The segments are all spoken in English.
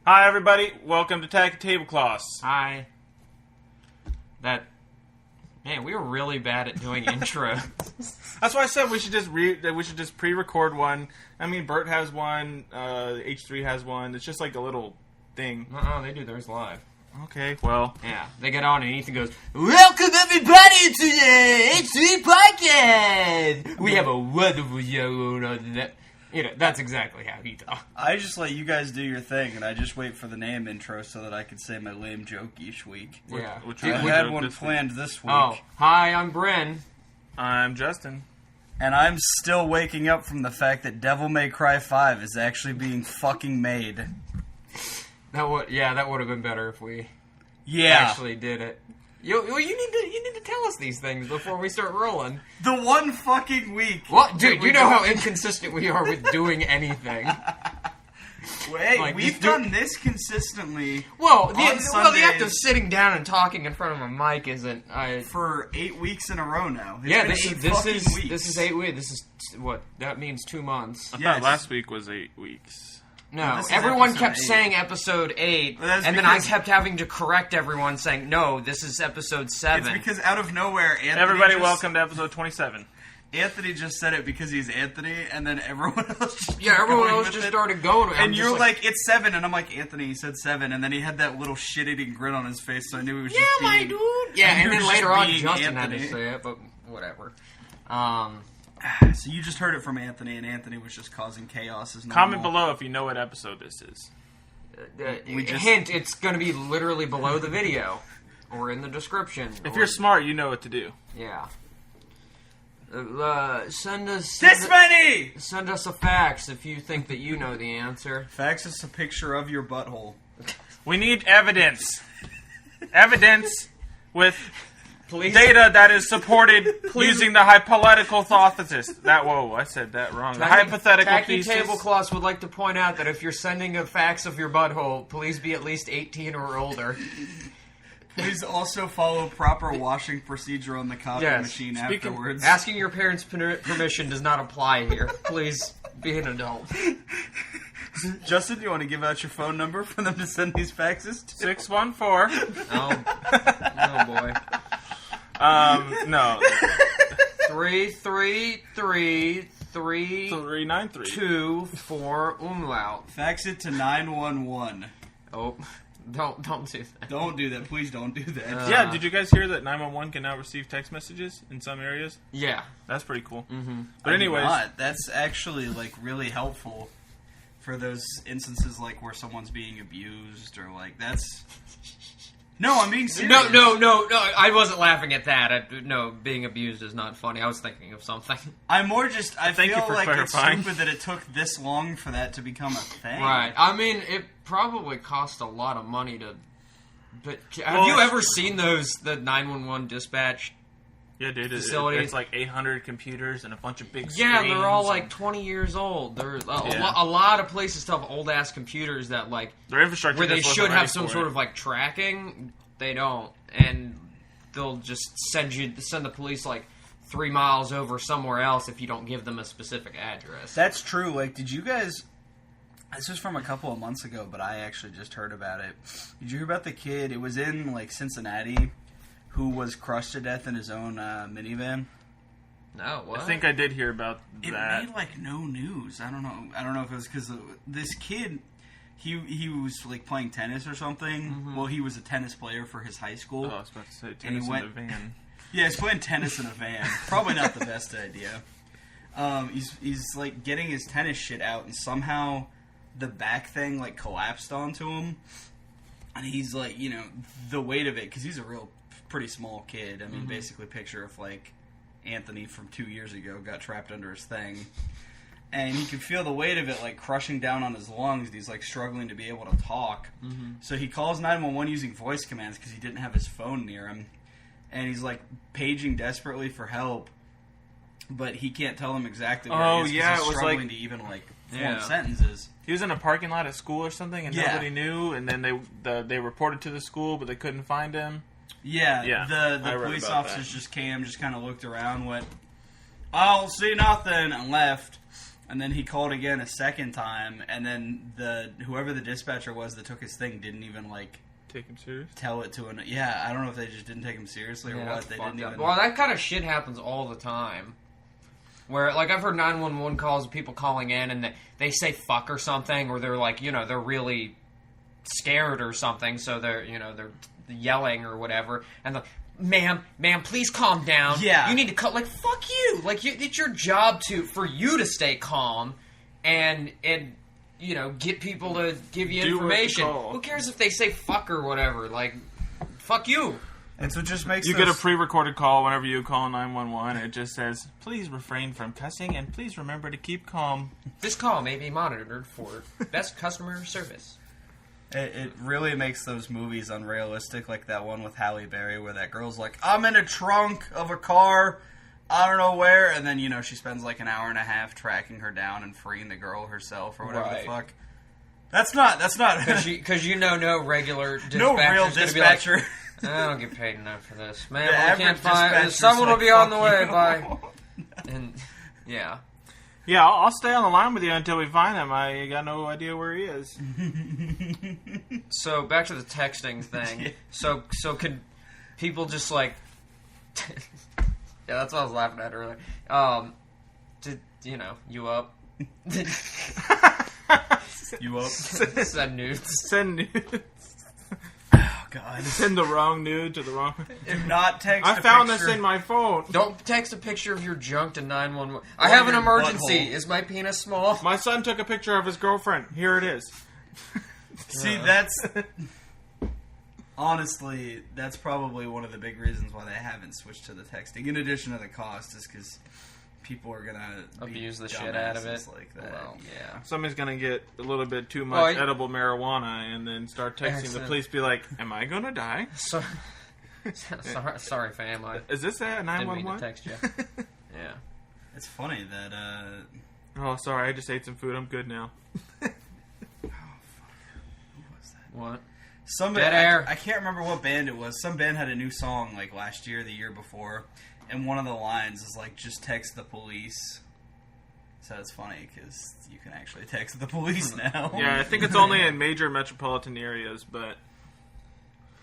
Hi, everybody. Welcome to Tacky Tablecloths. Hi. Man, we were really bad at doing intros. That's why I said we should just pre-record one. I mean, Bert has one. H3 has one. It's just like a little thing. They do theirs live. Okay, well. Yeah, they get on and Ethan goes, "Welcome everybody to the H3 podcast. We have a wonderful show on that." You know, that's exactly how he talks. I just let you guys do your thing, and I just wait for the name intro so that I can say my lame joke each week. Yeah. I had one planned this week. Oh, hi, I'm Bryn. I'm Justin. And I'm still waking up from the fact that Devil May Cry 5 is actually being fucking made. That would have been better if we actually did it. You need to tell us these things before we start rolling. The one fucking week. What, dude? You know how inconsistent we are with doing anything. Wait, like, we've done this consistently. Well, the act of sitting down and talking in front of a mic isn't for 8 weeks in a row now. This is 8 weeks. This is what that means. 2 months. I thought last week was 8 weeks. No, everyone kept saying episode 8, and then I kept having to correct everyone saying, no, this is episode 7. It's because out of nowhere, Everybody welcome to episode 27. Anthony just said it because he's Anthony, and then everyone else just started going. And you're like, it's 7, and I'm like, Anthony, he said 7, and then he had that little shit-eating grin on his face, so I knew he was just being... my dude! Yeah, and then later on, Justin Anthony. had to say it, but whatever. So you just heard it from Anthony, and Anthony was just causing chaos. Comment below if you know what episode this is. Hint, it's going to be literally below the video, or in the description. If you're smart, you know what to do. Yeah. Send us... Send us a fax if you think that you know the answer. Fax us a picture of your butthole. We need evidence. Evidence with... data that is supported using the hypothetical hypothesis. I said that wrong. The hypothetical Tacky thesis. Tablecloths would like to point out that if you're sending a fax of your butthole, please be at least 18 or older. Please also follow proper washing procedure on the copy machine afterwards. Asking your parents' permission does not apply here. Please be an adult. Justin, do you want to give out your phone number for them to send these faxes to? 614. Oh boy. No. 333-393-24 umlaut. Fax it to 911. Oh, don't do that. Don't do that. Please don't do that. Yeah, did you guys hear that 911 can now receive text messages in some areas? Yeah. That's pretty cool. Mm-hmm. But anyways. That's actually, like, really helpful for those instances, like, where someone's being abused or, like, that's... No, I'm being serious. No, I wasn't laughing at that. No, being abused is not funny. I was thinking of something. I'm more just... I feel like clarifying. it's stupid that it took this long for that to become a thing. Right. I mean, it probably cost a lot of money to... But have you ever seen the 911 dispatch facilities? It's like 800 computers and a bunch of big screens. Yeah, they're all like 20 years old. There's a lot of places still have old-ass computers that, like... Their infrastructure where they should have some sort of, like, tracking. They don't. And they'll just send the police, like, 3 miles over somewhere else if you don't give them a specific address. That's true. Like, did you guys... This was from a couple of months ago, but I actually just heard about it. Did you hear about the kid? It was in, like, Cincinnati, who was crushed to death in his own minivan. No, what? I think I did hear about that. It made, like, no news. I don't know if it was because this kid, he was, like, playing tennis or something. Mm-hmm. Well, he was a tennis player for his high school. Oh, I was about to say tennis in a van. Yeah, he's playing tennis in a van. Probably not the best idea. He's, like, getting his tennis shit out, and somehow the back thing, like, collapsed onto him. And he's, like, you know, the weight of it, because he's a real... pretty small kid. I mean, basically picture if, like, Anthony from 2 years ago got trapped under his thing. And he could feel the weight of it, like, crushing down on his lungs. He's, like, struggling to be able to talk. Mm-hmm. So he calls 911 using voice commands because he didn't have his phone near him. And he's, like, paging desperately for help. But he can't tell them exactly where he is because he's struggling to even, like, form sentences. He was in a parking lot at school or something, and nobody knew. And then they reported to the school, but they couldn't find him. Yeah, the police officers just came, just kind of looked around, went, "I'll see nothing," and left. And then he called again a second time, and then whoever the dispatcher was that took his thing didn't even, like... Take him serious? Tell it to I don't know if they just didn't take him seriously or what. They didn't even... Well, that kind of shit happens all the time. Where, like, I've heard 911 calls of people calling in, and they say fuck or something, or they're, like, they're really scared or something, so they're yelling or whatever, and ma'am, please calm down. Yeah. You need to like, fuck you. Like, it's your job for you to stay calm and get people to give you information. Who cares if they say fuck or whatever? Like, fuck you. And so it just makes get a pre-recorded call whenever you call 911. It just says, please refrain from cussing and please remember to keep calm. This call may be monitored for best customer service. It really makes those movies unrealistic, like that one with Halle Berry where that girl's like, I'm in a trunk of a car, I don't know where, and then, she spends like an hour and a half tracking her down and freeing the girl herself or whatever the fuck. That's not... Because no regular dispatcher. No real dispatcher. I don't get paid enough for this. Man, we can't find... Someone will be on the way, bye. And, yeah. Yeah, I'll stay on the line with you until we find him. I got no idea where he is. So, back to the texting thing. So could people just, like... yeah, that's what I was laughing at earlier. You up? You up? Send nudes. Send nudes. Oh, God. Send the wrong nude to the wrong... Do not text I found this in my phone. Don't text a picture of your junk to 911. I have an emergency. Is my penis small? My son took a picture of his girlfriend. Here it is. See, that's... Honestly, that's probably one of the big reasons why they haven't switched to the texting. In addition to the cost, is because people are going to abuse the shit out of it. Like that. Well, yeah. Somebody's going to get a little bit too much edible marijuana and then start texting the police, be like, am I going to die? Sorry, fam. Is this a 911? Didn't mean to text you. Yeah. It's funny that... Oh, sorry, I just ate some food. I'm good now. Oh, fuck. Who was that? What? Somebody, Dead air. I can't remember what band it was. Some band had a new song like last year, the year before, and one of the lines is like, "Just text the police." So it's funny because you can actually text the police now. Yeah, I think it's only in major metropolitan areas, but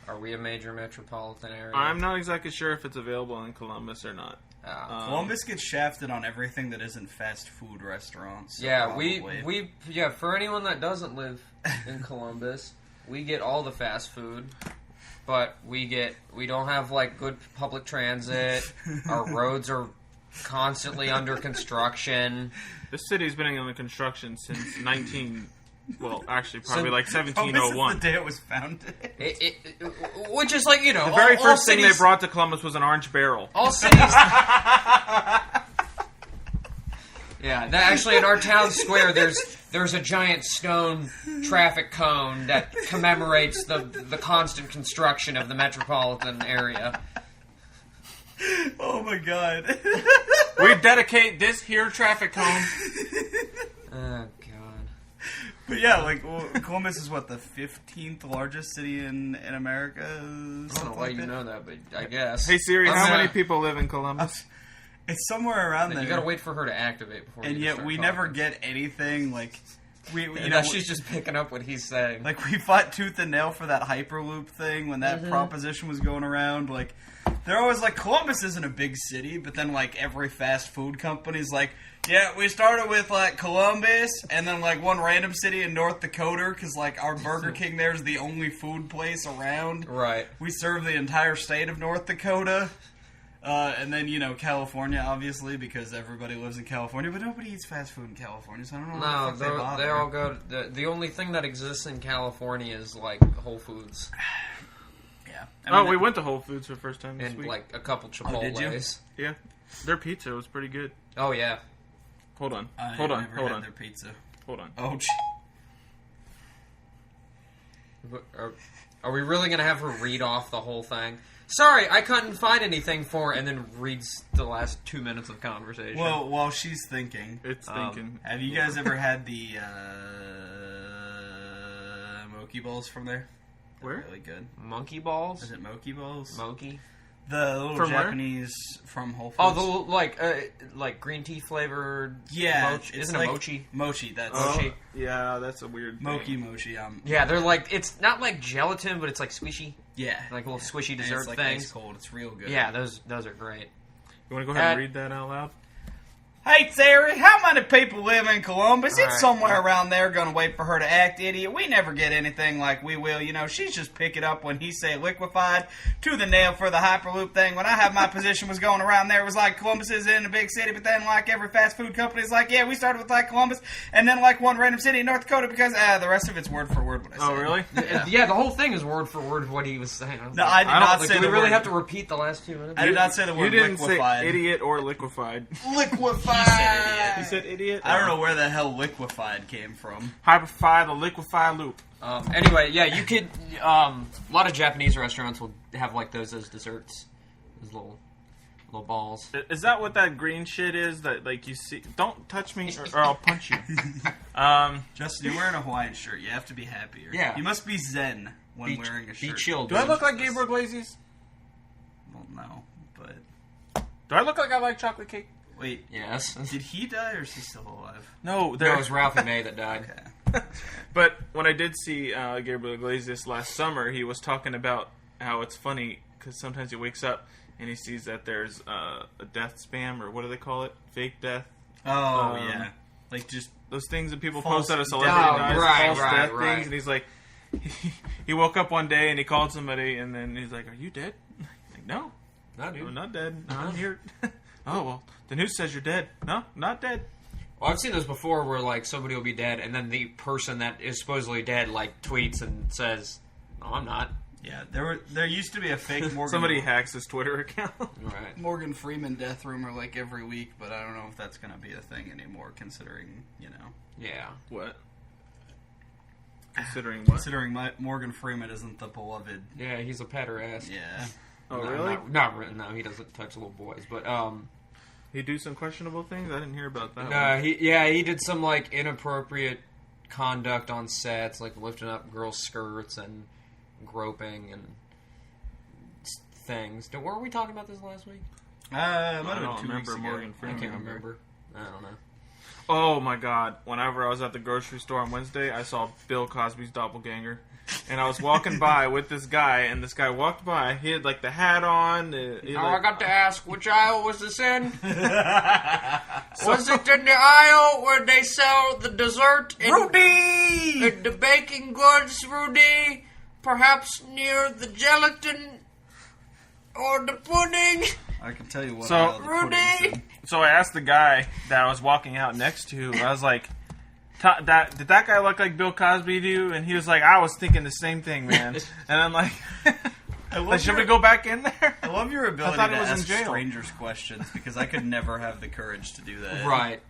are we a major metropolitan area? I'm not exactly sure if it's available in Columbus or not. Columbus gets shafted on everything that isn't fast food restaurants. So yeah, probably. we for anyone that doesn't live in Columbus. We get all the fast food, but we don't have like good public transit. Our roads are constantly under construction. This city's been under construction since well, actually, probably like This 1701. is the day it was founded. Which is like, the very first thing they brought to Columbus was an orange barrel. All cities. Yeah, actually, in our town square, there's a giant stone traffic cone that commemorates the constant construction of the metropolitan area. Oh my God! We dedicate this here traffic cone. Oh God! But yeah, like Columbus is what, the 15th largest city in America. I don't know why you know that, but I guess. Hey Siri, how many people live in Columbus? It's somewhere around there. You gotta wait for her to activate before. And yet we never get anything like. She's just picking up what he's saying. Like, we fought tooth and nail for that Hyperloop thing when that proposition was going around. Like, they're always like, Columbus isn't a big city, but then, like, every fast food company's like, yeah, we started with, like, Columbus, and then, like, one random city in North Dakota, because, like, our Burger King there is the only food place around. Right. We serve the entire state of North Dakota. And then, California, obviously, because everybody lives in California, but nobody eats fast food in California, so I don't know why the fuck they bother. They all go... The only thing that exists in California is, like, Whole Foods. Yeah. We went to Whole Foods for the first time this and, week. like, a couple Chipotles. Oh, did you? Yeah. Their pizza was pretty good. Oh, yeah. Hold on. Hold on. Their pizza. Hold on. Oh, Are we really going to have her read off the whole thing? Sorry, I couldn't find anything for... And then reads the last 2 minutes of conversation. Well, while she's thinking... It's thinking. Have you guys ever had the Moki balls from there? They're Where? really good. Monkey balls? Is it Moki balls? Moki? The little From where? Japanese from Whole Foods. Oh, like green tea flavored. yeah, mochi. it's Isn't like it mochi? Mochi. That's Mochi. Yeah, that's a weird thing. mochi. Yeah, they're like it's not like gelatin, but it's like squishy, Yeah, like little squishy and dessert it's like things. ice cold. It's real good. Yeah, those are great. You want to go ahead and read that out loud? Hey Terry, how many people live in Columbus? All It's right. somewhere around there gonna wait for her to act idiot. We never get anything like we will. You know, she's just pick it up when he say liquefied to the nail for the Hyperloop thing. When I have my position was going around there, it was like Columbus is in a big city, but then like every fast food company is like, yeah, we started with like Columbus and then like one random city in North Dakota because the rest of it's word for word what I said. Oh, really? Yeah, the whole thing is word for word what he was saying. No, I did not say do the we really word. have to repeat the last 2 minutes? I did not say the You word didn't liquefied. say idiot or liquefied. Liquefied. You said idiot? I don't know where the hell liquefied came from. Hyperfy the liquefy loop. Anyway, yeah, you could. A lot of Japanese restaurants will have like those as desserts, those little balls. Is that what that green shit is that like you see? Don't touch me or I'll punch you. Justin, you're wearing a Hawaiian shirt. You have to be happier. Yeah. You must be zen when wearing a shirt. Be chill. Do I dude. look like Gabriel Iglesias? Well, no, but Do I look like I like chocolate cake? wait. Yes. Did he die or is he still alive? No, There was Ralphie May that died. Okay. But when I did see Gabriel Iglesias last summer, he was talking about how it's funny because sometimes he wakes up and he sees that there's a death spam, or what do they call it? Fake death. Oh yeah, like just Those things that people False post that a death. celebrity Oh, dies, right, false right, death right. things, and he's like, he woke up one day and he called somebody, and then he's like, "Are you dead?" Like, no, No, dude. I'm not dead. Uh-huh. I'm here. Oh well, the news says you're dead. No, not dead. Well, I've seen those before where like somebody will be dead, and then the person that is supposedly dead like tweets and says, "No, I'm not." yeah. There used to be a fake Morgan. Somebody hacks his Twitter account. Right. Morgan Freeman death rumor like every week, but I don't know if that's gonna be a thing anymore. Considering Yeah. What? Considering what? considering Morgan Freeman isn't the beloved. Yeah, he's a pederast. Yeah. Oh No, really? Not really. No, he doesn't touch little boys. But He do some questionable things. I didn't hear about that. no, one. he did some like inappropriate conduct on sets, like lifting up girls' skirts and groping and things. Were we talking about this last week? I I don't remember Morgan I Freeman. can't remember. I don't know. Oh my god! Whenever I was at the grocery store on Wednesday, I saw Bill Cosby's doppelganger, and I was walking by with this guy, and this guy walked by. He had like the hat on. I got to ask, which aisle was this in? Was it in the aisle where they sell the dessert? Rudy! In the baking goods, Rudy? Perhaps near the gelatin or the pudding? I can tell you what. So- aisle the pudding's Rudy! in. So I asked the guy that I was walking out next to. I was like, did that guy look like Bill Cosby to you? And he was like, I was thinking the same thing, man. And I'm like, should we go back in there? I love your ability thought to it was in ask jail. strangers questions because I could never have the courage to do that. Right.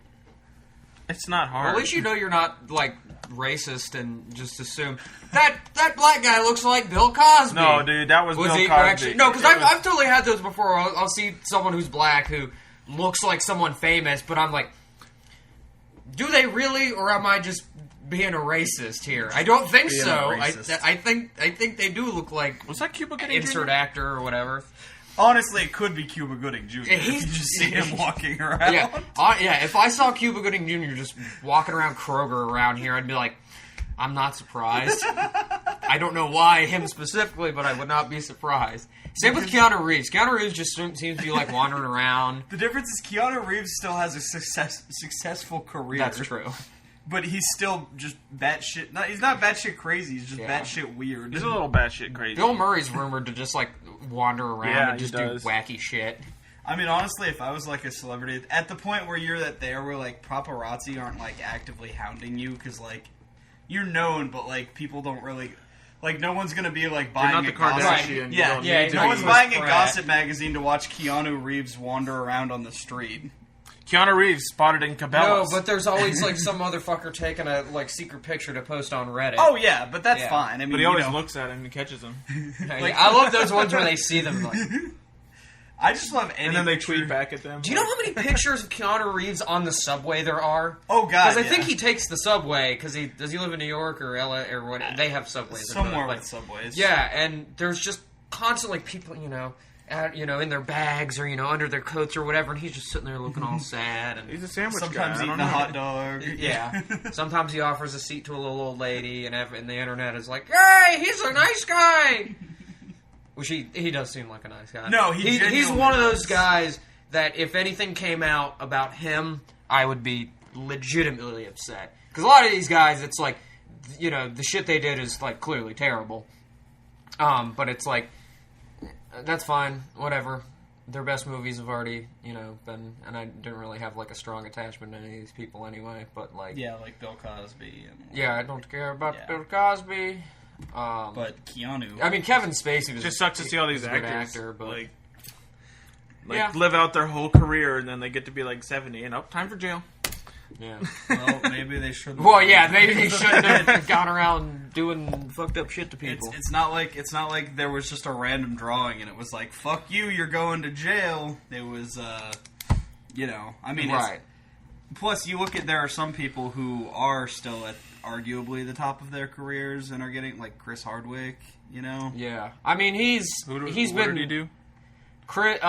It's not hard. Well, at least you know you're not, like, racist and just assume, that black guy looks like Bill Cosby. No, dude, that was Bill he Cosby. actually? No, because It was- I've totally had those before. I'll see someone who's black who looks like someone famous, but I'm like, do they really, or am I just being a racist here? I don't think Being a so. racist. I think they do look like Was that Cuba Gooding insert Jr.? actor or whatever. Honestly, it could be Cuba Gooding Jr. Yeah, if you just see him walking around. Yeah, if I saw Cuba Gooding Jr. just walking around Kroger around here, I'd be like, I'm not surprised. I don't know why him specifically, but I would not be surprised. Same with Keanu Reeves. Keanu Reeves just seems to be like wandering around. The difference is Keanu Reeves still has a successful career. That's true. But he's still just batshit. He's not batshit crazy. He's just Yeah. batshit weird. He's a little batshit crazy. Bill Murray's rumored to just like wander around Yeah, and he just do does. wacky shit. I mean, honestly, if I was like a celebrity, at the point where you're where like paparazzi aren't like actively hounding you because like you're known, but like people don't really. Like, no one's going to be, like, You're buying not the a gossip... Kardashian. You Yeah, don't yeah, need to no be. one's buying a Pratt. gossip magazine to watch Keanu Reeves wander around on the street. Keanu Reeves spotted in No, Cabela's. but there's always like some motherfucker taking a like secret picture to post on Reddit. Oh, yeah, but that's Yeah. fine. I mean, But he you always know, looks at him and catches him. Yeah, I love those ones where they see them. Like, I just love any And then they picture- tweet back at them. do you know how many pictures of Keanu Reeves on the subway there are? Oh, God, Because I yeah. think he takes the subway. Because does he live in New York or LA or what? They have subways in Somewhere both, with subways. Yeah, and there's just constantly people, you know, in their bags or under their coats or whatever, and he's just sitting there looking all sad. And he's a sandwich sometimes guy. eating a hot dog. Yeah. Sometimes he offers a seat to a little old lady, and the internet is like, "Hey, he's a nice guy." Which he does seem like a nice guy. No, he's one of those guys that if anything came out about him, I would be legitimately upset. Because a lot of these guys, it's like, the shit they did is like clearly terrible. But it's like, that's fine, whatever. Their best movies have already, been, and I didn't really have like a strong attachment to any of these people anyway. But like, yeah, like Bill Cosby. I don't care about Bill Cosby. But Keanu. I mean, Kevin Spacey was just sucks to see all these a good actors actor, but live out their whole career and then they get to be like 70 and time for jail. Yeah. Well, maybe they shouldn't. Well, yeah, maybe they shouldn't have gone around doing fucked up shit to people. It's not like there was just a random drawing and it was like, "Fuck you, you're going to jail." It was, I mean, right. Plus, you look at there are some people who are still at arguably the top of their careers and are getting like Chris Hardwick. Yeah, I mean what been. Did he do? Chris,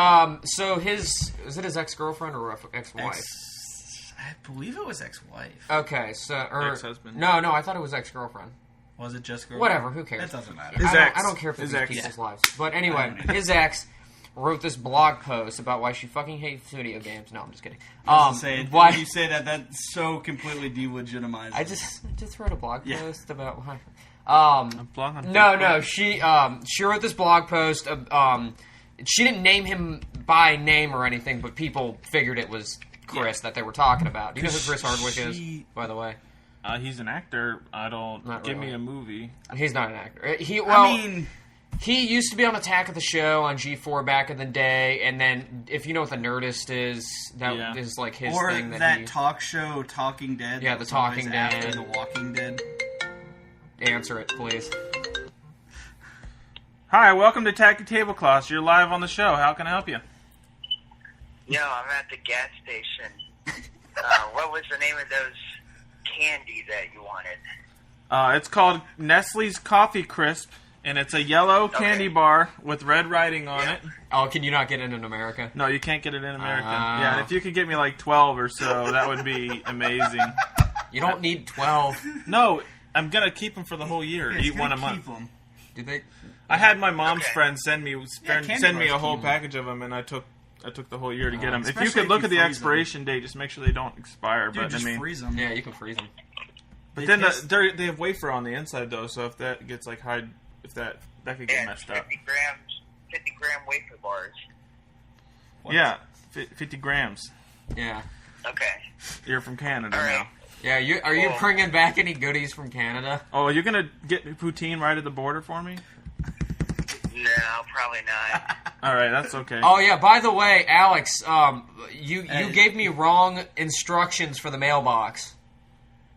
so is it his ex-girlfriend or ex-wife? I believe it was ex-wife. Okay, so ex-husband. No, I thought it was ex-girlfriend. Was it just girlfriend? Whatever, who cares? It doesn't matter. I don't care for these people's lives. But anyway, his ex wrote this blog post about why she fucking hates video games. No, I'm just kidding. Why you say that? That's so completely delegitimized. I just wrote a blog post about why. No. She wrote this blog post. She didn't name him by name or anything, but people figured it was Chris that they were talking about. Do you know who Chris Hardwick is, by the way? He's an actor. Give me a movie. He's not an actor. He used to be on Attack of the Show on G4 back in the day, and then if you know what The Nerdist is, that is like his thing. That talk show, Talking Dead. Yeah, The Talking Dead. After The Walking Dead. Answer it, please. Hi, welcome to Tacky Tablecloths. You're live on the show. How can I help you? Yo, I'm at the gas station. What was the name of those candy that you wanted? It's called Nestle's Coffee Crisp, and it's a yellow candy bar with red writing on it. Oh, can you not get it in America? No, you can't get it in America. Yeah, if you could get me like 12 or so, that would be amazing. You don't need 12. No, I'm going to keep them for the whole year. Eat one a month. Did they? I had my mom's friend send me a whole package of them, and I took the whole year to get them. If you could look at the expiration date, just make sure they don't expire. Dude, just freeze them. Yeah, you can freeze them. But then they have wafer on the inside though, so if that gets like high, that could get messed up. 50 gram wafer bars. What? Yeah, 50 grams. Yeah. Okay. You're from Canada All right. now. Yeah, are you bringing back any goodies from Canada? Oh, you're gonna get poutine right at the border for me? No, probably not. All right, that's okay. Oh yeah. By the way, Alex, you gave me wrong instructions for the mailbox.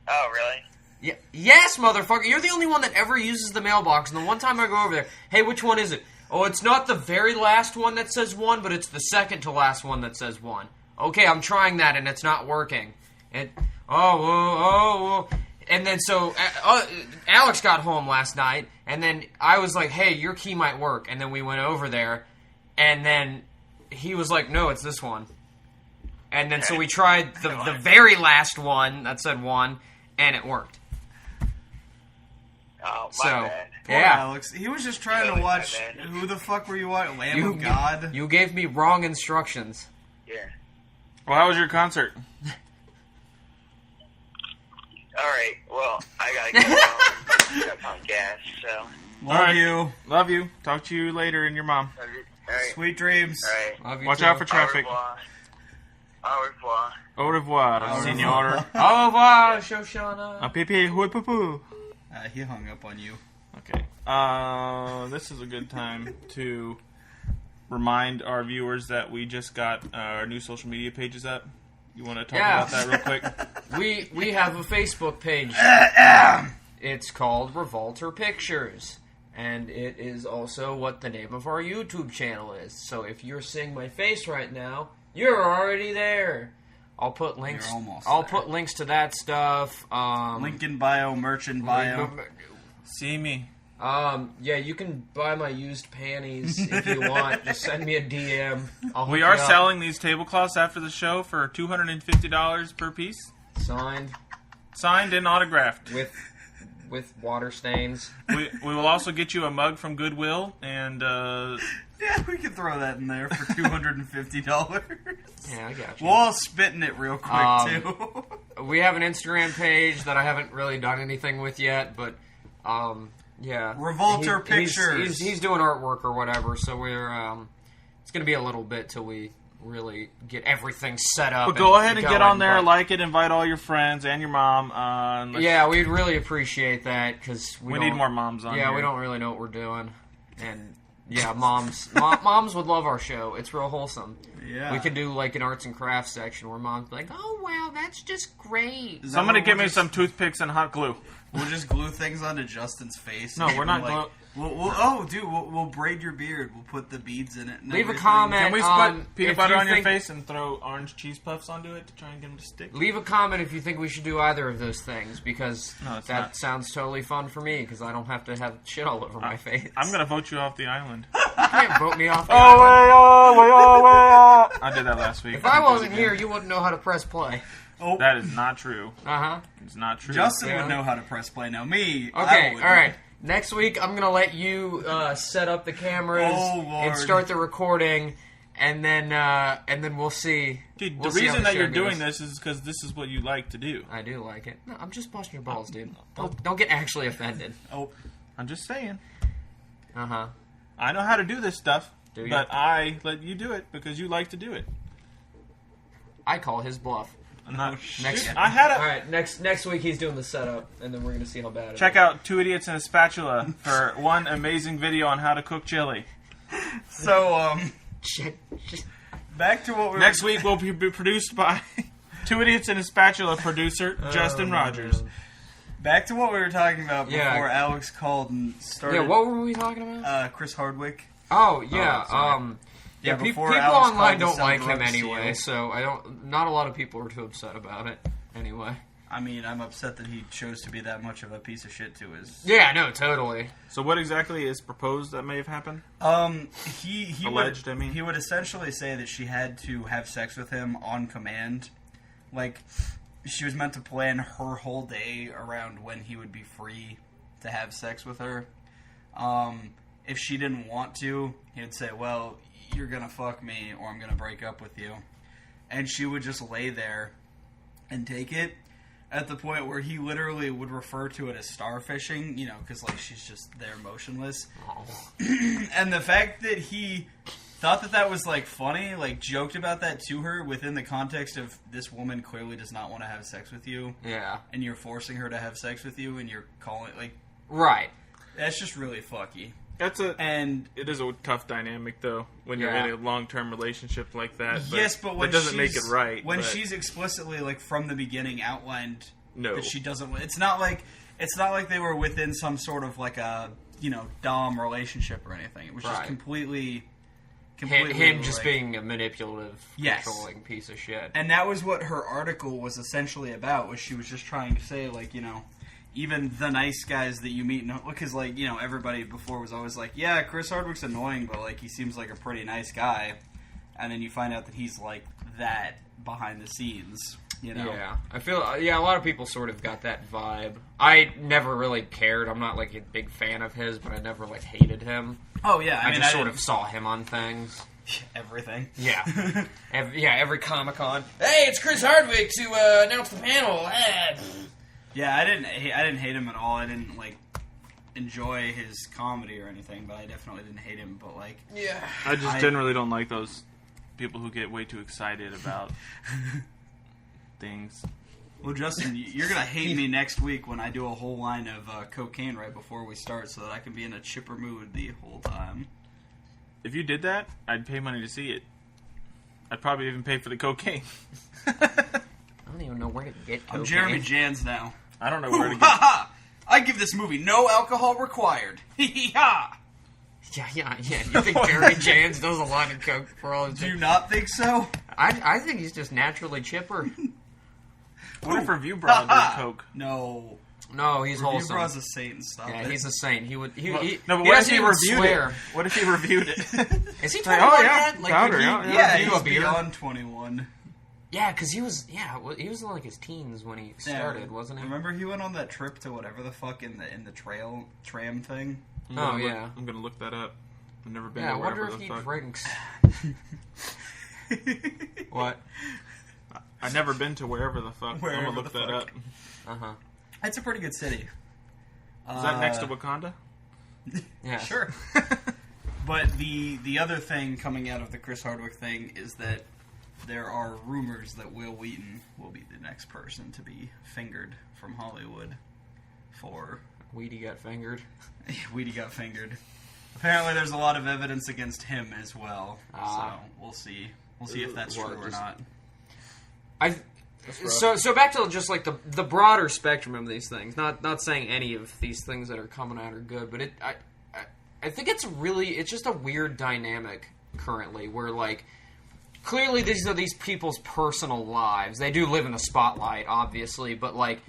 Oh, really? Yeah. Yes, motherfucker. You're the only one that ever uses the mailbox. And the one time I go over there, hey, which one is it? Oh, it's not the very last one that says 1, but it's the second to last one that says 1. Okay, I'm trying that and it's not working. And and then so Alex got home last night, and then I was like, hey, your key might work. And then we went over there, and then he was like, no, it's this one. And then so we tried the very last one that said 1, and it worked. Oh, my bad. Poor Alex. He was just trying to watch. Who the fuck were you watching? Lamb of God? You gave me wrong instructions. Yeah. Well, how was your concert? Alright, well, I gotta get home. Got on gas, so. Love you. Talk to you later and your mom. Alright. Sweet dreams. Alright. Love you Watch too. out for traffic. Au revoir. Au revoir, senor. Au revoir, Shoshana. A pee hui poo poo. He hung up on you. Okay. This is a good time to remind our viewers that we just got our new social media pages up. You want to talk about that real quick? We have a Facebook page. It's called Revolter Pictures. And it is also what the name of our YouTube channel is. So if you're seeing my face right now, you're already there. I'll put links. Put links to that stuff. Link in bio, merch in bio. See me. Yeah, you can buy my used panties if you want. Just send me a DM. We are selling these tablecloths after the show for $250 per piece. Signed and autographed. With water stains. We will also get you a mug from Goodwill, and yeah, we can throw that in there for $250. Yeah, I got you. We'll all spit in it real quick too. We have an Instagram page that I haven't really done anything with yet, but yeah, Revolter Pictures. He's doing artwork or whatever, so we're it's gonna be a little bit till we really get everything set up. But go ahead and get on there, like it, invite all your friends and your mom. Yeah, we'd really appreciate that because we need more moms on. Yeah, here. we don't really know what we're doing, and yeah, moms would love our show. It's real wholesome. Yeah, we could do like an arts and crafts section where mom's like, "Oh wow, that's just great." Somebody give me some toothpicks and hot glue. We'll just glue things onto Justin's face. No, we're not. Like, we'll braid your beard. We'll put the beads in it. And leave everything. a comment. Can we put peanut butter on your face and throw orange cheese puffs onto it to try and get them to stick? Leave a comment if you think we should do either of those things, because that sounds totally fun for me, because I don't have to have shit all over my face. I'm going to vote you off the island. You can't vote me off the island. I did that last week. If I wasn't here, you wouldn't know how to press play. Oh. That is not true. Uh-huh. It's not true. Justin would know how to press play. Now me, okay, all right. Next week, I'm going to let you set up the cameras and start the recording, and then we'll see. Dude, the reason that you're doing this is because this is what you like to do. I do like it. No, I'm just busting your balls, dude. Don't get actually offended. Oh, I'm just saying. Uh-huh. I know how to do this stuff, do but I let you do it because you like to do it. I call his bluff. I'm not. Next, I had a. All right, next week he's doing the setup, and then we're gonna see how bad it is. Check out Two Idiots and a Spatula for one amazing video on how to cook chili. So back to what we next week will be produced by Two Idiots and a Spatula producer Justin Rogers. Back to what we were talking about before Alex called and started. Yeah, what were we talking about? Chris Hardwick. Oh yeah. Yeah, people online don't like him anyway, so not a lot of people are too upset about it anyway. I mean, I'm upset that he chose to be that much of a piece of shit to his... Yeah, no, totally. So what exactly is proposed that may have happened? He alleged, would, he would essentially say that she had to have sex with him on command. Like, she was meant to plan her whole day around when he would be free to have sex with her. If she didn't want to, he would say, well, you're gonna fuck me or I'm gonna break up with you. And she would just lay there and take it, at the point where he literally would refer to it as starfishing, because like she's just there motionless. And the fact that he thought that was like funny, like joked about that to her within the context of this woman clearly does not want to have sex with you. Yeah. And you're forcing her to have sex with you and you're calling it like... Right. That's just really fucky. It is a tough dynamic though when you're in a long-term relationship like that. Yes, but when it doesn't make it right. When she's explicitly like from the beginning outlined that she doesn't. It's not like they were within some sort of like a dom relationship or anything. It was just completely him just being a manipulative, controlling piece of shit. And that was what her article was essentially about. Was she was just trying to say like even the nice guys that you meet, because like everybody before was always like, yeah, Chris Hardwick's annoying, but like he seems like a pretty nice guy, and then you find out that he's like that behind the scenes. Yeah, I feel a lot of people sort of got that vibe. I never really cared. I'm not like a big fan of his, but I never like hated him. Oh yeah, I just sort of saw him on things. Everything. Yeah, every Comic-Con. Hey, it's Chris Hardwick to announce the panel. Yeah, I didn't hate him at all. I didn't like enjoy his comedy or anything, but I definitely didn't hate him. But like, I just generally don't like those people who get way too excited about things. Well, Justin, you're gonna hate me next week when I do a whole line of cocaine right before we start, so that I can be in a chipper mood the whole time. If you did that, I'd pay money to see it. I'd probably even pay for the cocaine. I don't even know where to get cocaine. I'm Jeremy Jans now. I don't know where to get. I give this movie no alcohol required. Yeah. You think Jeremy Jans does a lot of coke for all his... Do you not think so? I think he's just naturally chipper. What if Review Broad did coke? No. No, he's Review wholesome. Bros a saint. Stop Yeah, it. he's a saint. He would. No, but he what if doesn't he even reviewed swear. it? What if he reviewed it? Is he 21 Like, oh, yeah, yet? Like, powder, could he yeah, Yeah, review he's a beer? beyond 21. Yeah, because he was. Yeah, he was in like his teens when he started, wasn't he? Remember he went on that trip to whatever the fuck in the tram thing? Oh yeah. I'm gonna look that up. I've never been Yeah, I to wonder wherever if the he fuck. drinks. What? I've never been to wherever the fuck. I'm Wherever gonna look the that fuck. up. Uh huh. It's a pretty good city. Is that next to Wakanda? Yeah. Sure. But the other thing coming out of the Chris Hardwick thing is that there are rumors that Will Wheaton will be the next person to be fingered from Hollywood for Weedy got fingered. Weedy got fingered. Apparently, there's a lot of evidence against him as well. So we'll see. We'll see if that's What, true or just- not. So back to just like the broader spectrum of these things. Not saying any of these things that are coming out are good, but I think it's just a weird dynamic currently where like clearly these are these people's personal lives. They do live in the spotlight, obviously, but like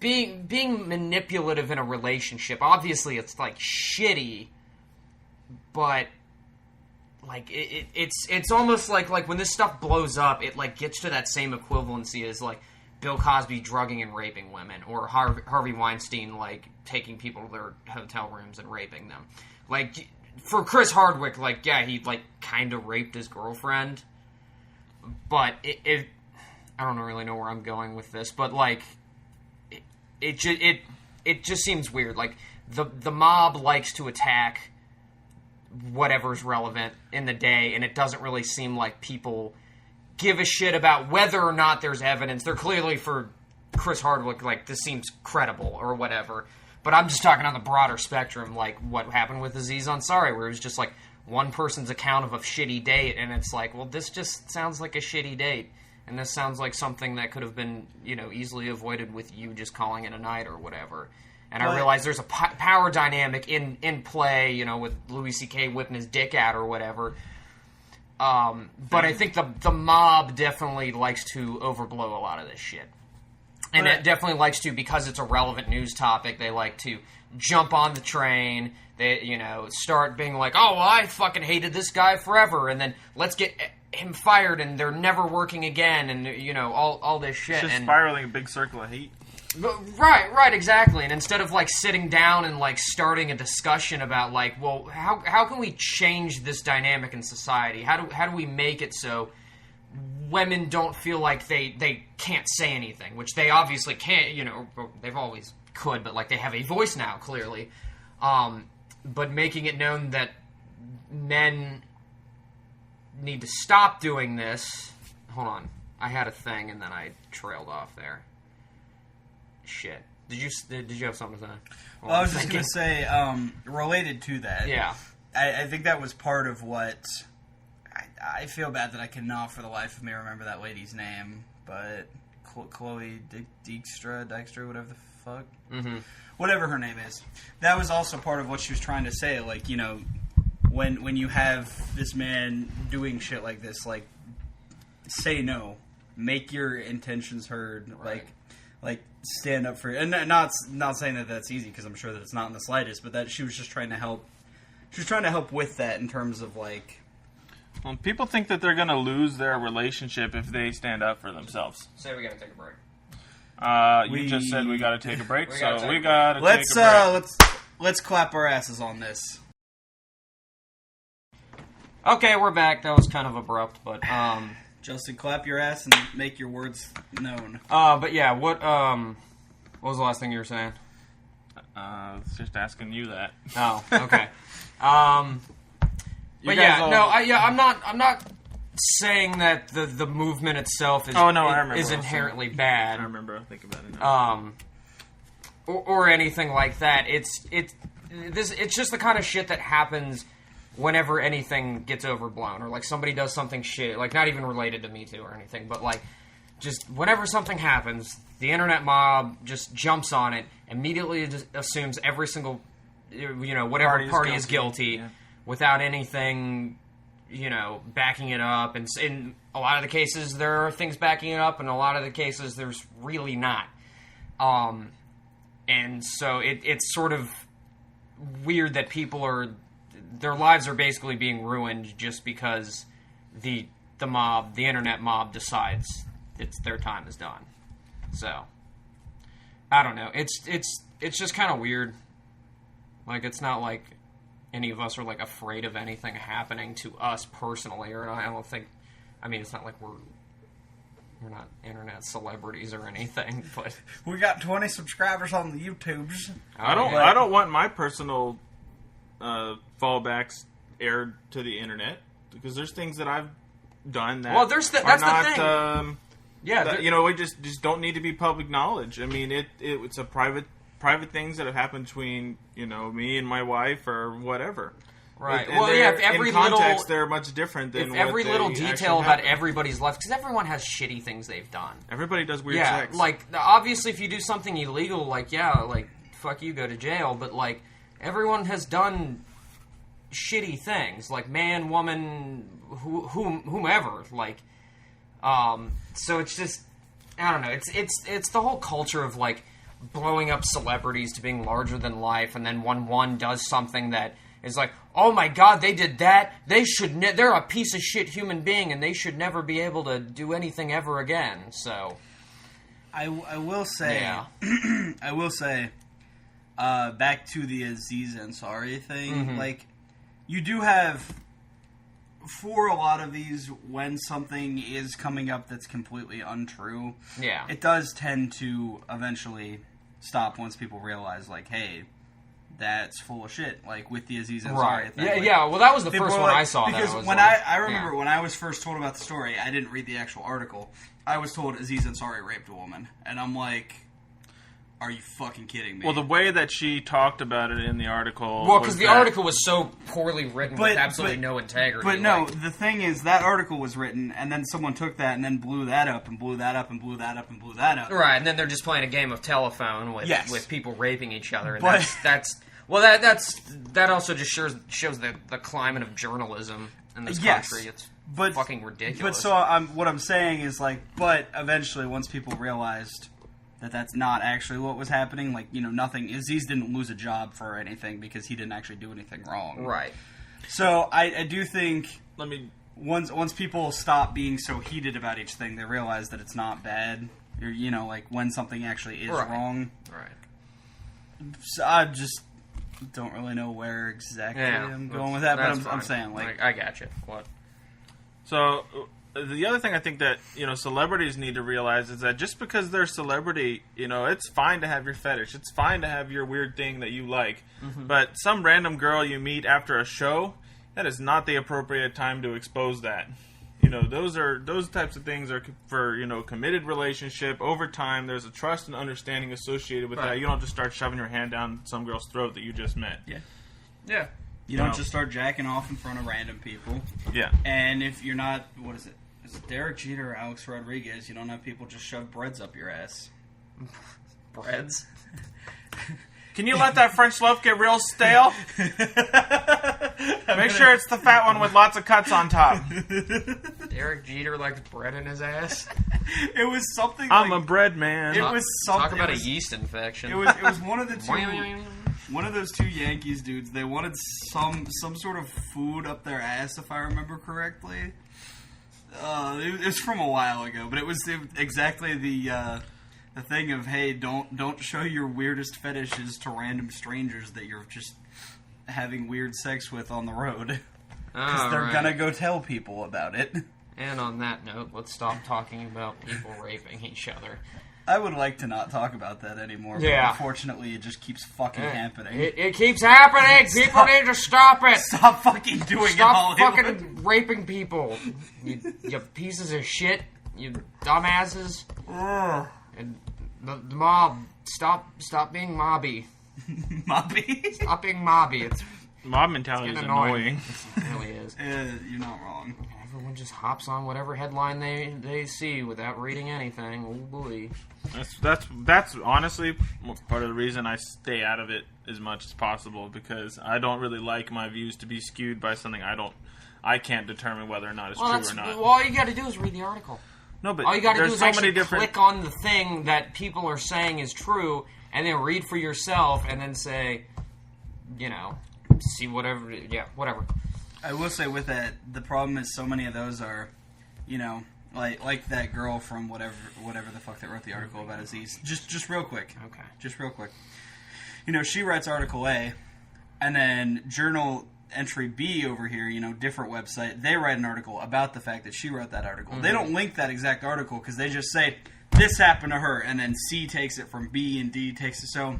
being manipulative in a relationship, obviously it's like shitty, but like it's almost like when this stuff blows up, it like gets to that same equivalency as like Bill Cosby drugging and raping women, or Harvey Weinstein like taking people to their hotel rooms and raping them. Like for Chris Hardwick, like yeah, he like kind of raped his girlfriend, but I don't really know where I'm going with this, but like it just seems weird. Like the mob likes to attack whatever's relevant in the day, and it doesn't really seem like people give a shit about whether or not there's evidence. They're clearly, for Chris Hardwick, like, this seems credible or whatever. But I'm just talking on the broader spectrum, like what happened with Aziz Ansari, where it was just like one person's account of a shitty date, and it's like, well, this just sounds like a shitty date, and this sounds like something that could have been, easily avoided with you just calling it a night or whatever. And I realize there's a power dynamic in play, with Louis C.K. whipping his dick out or whatever. But I think the mob definitely likes to overblow a lot of this shit. And it definitely likes to, because it's a relevant news topic, they like to jump on the train. They, start being like, oh, well, I fucking hated this guy forever. And then let's get him fired and they're never working again. And, all this shit. It's just spiraling a big circle of hate. Right, exactly. And instead of like sitting down and like starting a discussion about like, well, how can we change this dynamic in society? How do we make it so women don't feel like they can't say anything, which they obviously can't. They've always could, but like they have a voice now, clearly. But making it known that men need to stop doing this. Hold on, I had a thing and then I trailed off there. Shit. Did you have something to say? Well, I was just going to say, related to that. Yeah. I think that was part of what... I feel bad that I cannot for the life of me remember that lady's name, but Chloe Dykstra, whatever the fuck. Mm-hmm. Whatever her name is. That was also part of what she was trying to say. Like, when you have this man doing shit like this, like, say no. Make your intentions heard. Right. Like stand up for it. And not saying that that's easy, because I'm sure that it's not in the slightest, but that she was just trying to help. She was trying to help with that in terms of like... Well, people think that they're going to lose their relationship if they stand up for themselves. Say we gotta take a break. You just said we got to take a break, We gotta so take we a got to take a break. Let's clap our asses on this. Okay, we're back. That was kind of abrupt, but Justin, clap your ass and make your words known. but yeah, what was the last thing you were saying? It's just asking you that. Oh, okay. But yeah, I'm not saying that the movement itself is I remember is inherently bad. I remember thinking about it now. Or anything like that. It's just the kind of shit that happens whenever anything gets overblown, or like somebody does something shit, like not even related to Me Too or anything, but like just whenever something happens, the internet mob just jumps on it, immediately just assumes every single, whatever party is guilty. Yeah. Without anything, backing it up. And in a lot of the cases, there are things backing it up, and a lot of the cases, there's really not. And so it's sort of weird that their lives are basically being ruined just because the internet mob decides their time is done. So, I don't know. It's just kind of weird. Like, it's not like any of us are, like, afraid of anything happening to us personally, or I don't think... I mean, it's not like we're not internet celebrities or anything, but... We got 20 subscribers on the YouTubes. I don't want my personal fallbacks aired to the internet, because there's things that I've done that that's the thing. We just don't need to be public knowledge. I mean, it's a private things that have happened between, me and my wife or whatever. Right. If every context, they're much different than every little detail about everybody's life, because everyone has shitty things they've done. Everybody does weird sex. Like, obviously, if you do something illegal, fuck you, go to jail. But, like, everyone has done shitty things, like man, woman, whomever. Like, so it's just, I don't know. It's the whole culture of, like, blowing up celebrities to being larger than life, and then when one does something that is like, oh my god, they did that. They're a piece of shit human being, and they should never be able to do anything ever again. So, I will say, yeah. I will say, back to the Aziz Ansari thing. Mm-hmm. Like, you do have, for a lot of these, when something is coming up that's completely untrue, Yeah. it does tend to eventually stop once people realize, like, hey, that's full of shit. Like with the Aziz Ansari Right. thing. Yeah, Like, yeah. Well, that was the people first were one like- I saw. Because that was when like, I remember yeah. when I was first told about the story, I didn't read the actual article. I was told Aziz Ansari raped a woman, and I'm like, are you fucking kidding me? Well, the way that she talked about it in the article... Well, because the article was so poorly written with absolutely but- no integrity. But no, like- the thing is, that article was written, and then someone took that and then blew that up, and blew that up, and blew that up, and blew that up. Right, and then they're just playing a game of telephone with Yes. with people raping each other, and But- that also just shows the climate of journalism in this Yes. country. It's But fucking ridiculous. But so what I'm saying is, like, but eventually, once people realized that that's not actually what was happening, like, nothing. Aziz didn't lose a job for anything because he didn't actually do anything wrong. right. So I do think Let me... once people stop being so heated about each thing, they realize that it's not bad. Or, like when something actually is Right. wrong. Right. So I just don't really know where exactly I'm going with that, but I'm saying, like, I got you. What? So, the other thing I think that, celebrities need to realize is that just because they're a celebrity, it's fine to have your fetish. It's fine to have your weird thing that you like. Mm-hmm. But some random girl you meet after a show, that is not the appropriate time to expose that. Those types of things are for, committed relationship. Over time, there's a trust and understanding associated with Right. that. You don't just start shoving your hand down some girl's throat that you just met. Yeah. you don't just start jacking off in front of random people. Yeah. And if you're not, what is it? Is it Derek Jeter or Alex Rodriguez? You don't have people just shove breads up your ass. Breads. Can you let that French loaf get real stale? Make sure it's the fat one with lots of cuts on top. Derek Jeter likes bread in his ass. It was something. I'm like, a bread man. It was something. Talk about it was, a yeast infection. It was one of the two. One of those two Yankees dudes. They wanted some sort of food up their ass, if I remember correctly. It was from a while ago, but it was exactly the thing of, hey, don't show your weirdest fetishes to random strangers that you're just having weird sex with on the road, because they're gonna go tell people about it. And on that note, let's stop talking about people raping each other. I would like to not talk about that anymore, but Yeah. unfortunately it just keeps fucking happening. It keeps happening. People need to stop it. Stop fucking doing it, Stop Hollywood. fucking raping people. You pieces of shit. You dumbasses. And the mob. Stop being mobby. Mobby? Stop being mobby. It's Mob mentality is getting annoying. It really is. You're not wrong. Everyone just hops on whatever headline they see without reading anything. Oh boy. That's honestly part of the reason I stay out of it as much as possible, because I don't really like my views to be skewed by something I can't determine whether or not it's true or not. Well, all you got to do is read the article. No, but all you got to do there's is so actually many different. click on the thing that people are saying is true, and then read for yourself, and then say, see whatever. Yeah, whatever. I will say with that, the problem is so many of those are, like that girl from whatever the fuck that wrote the article about Aziz. Just real quick. Okay. Just real quick. She writes article A, and then journal entry B over here, different website, they write an article about the fact that she wrote that article. Mm-hmm. They don't link that exact article because they just say, this happened to her, and then C takes it from B and D takes it. So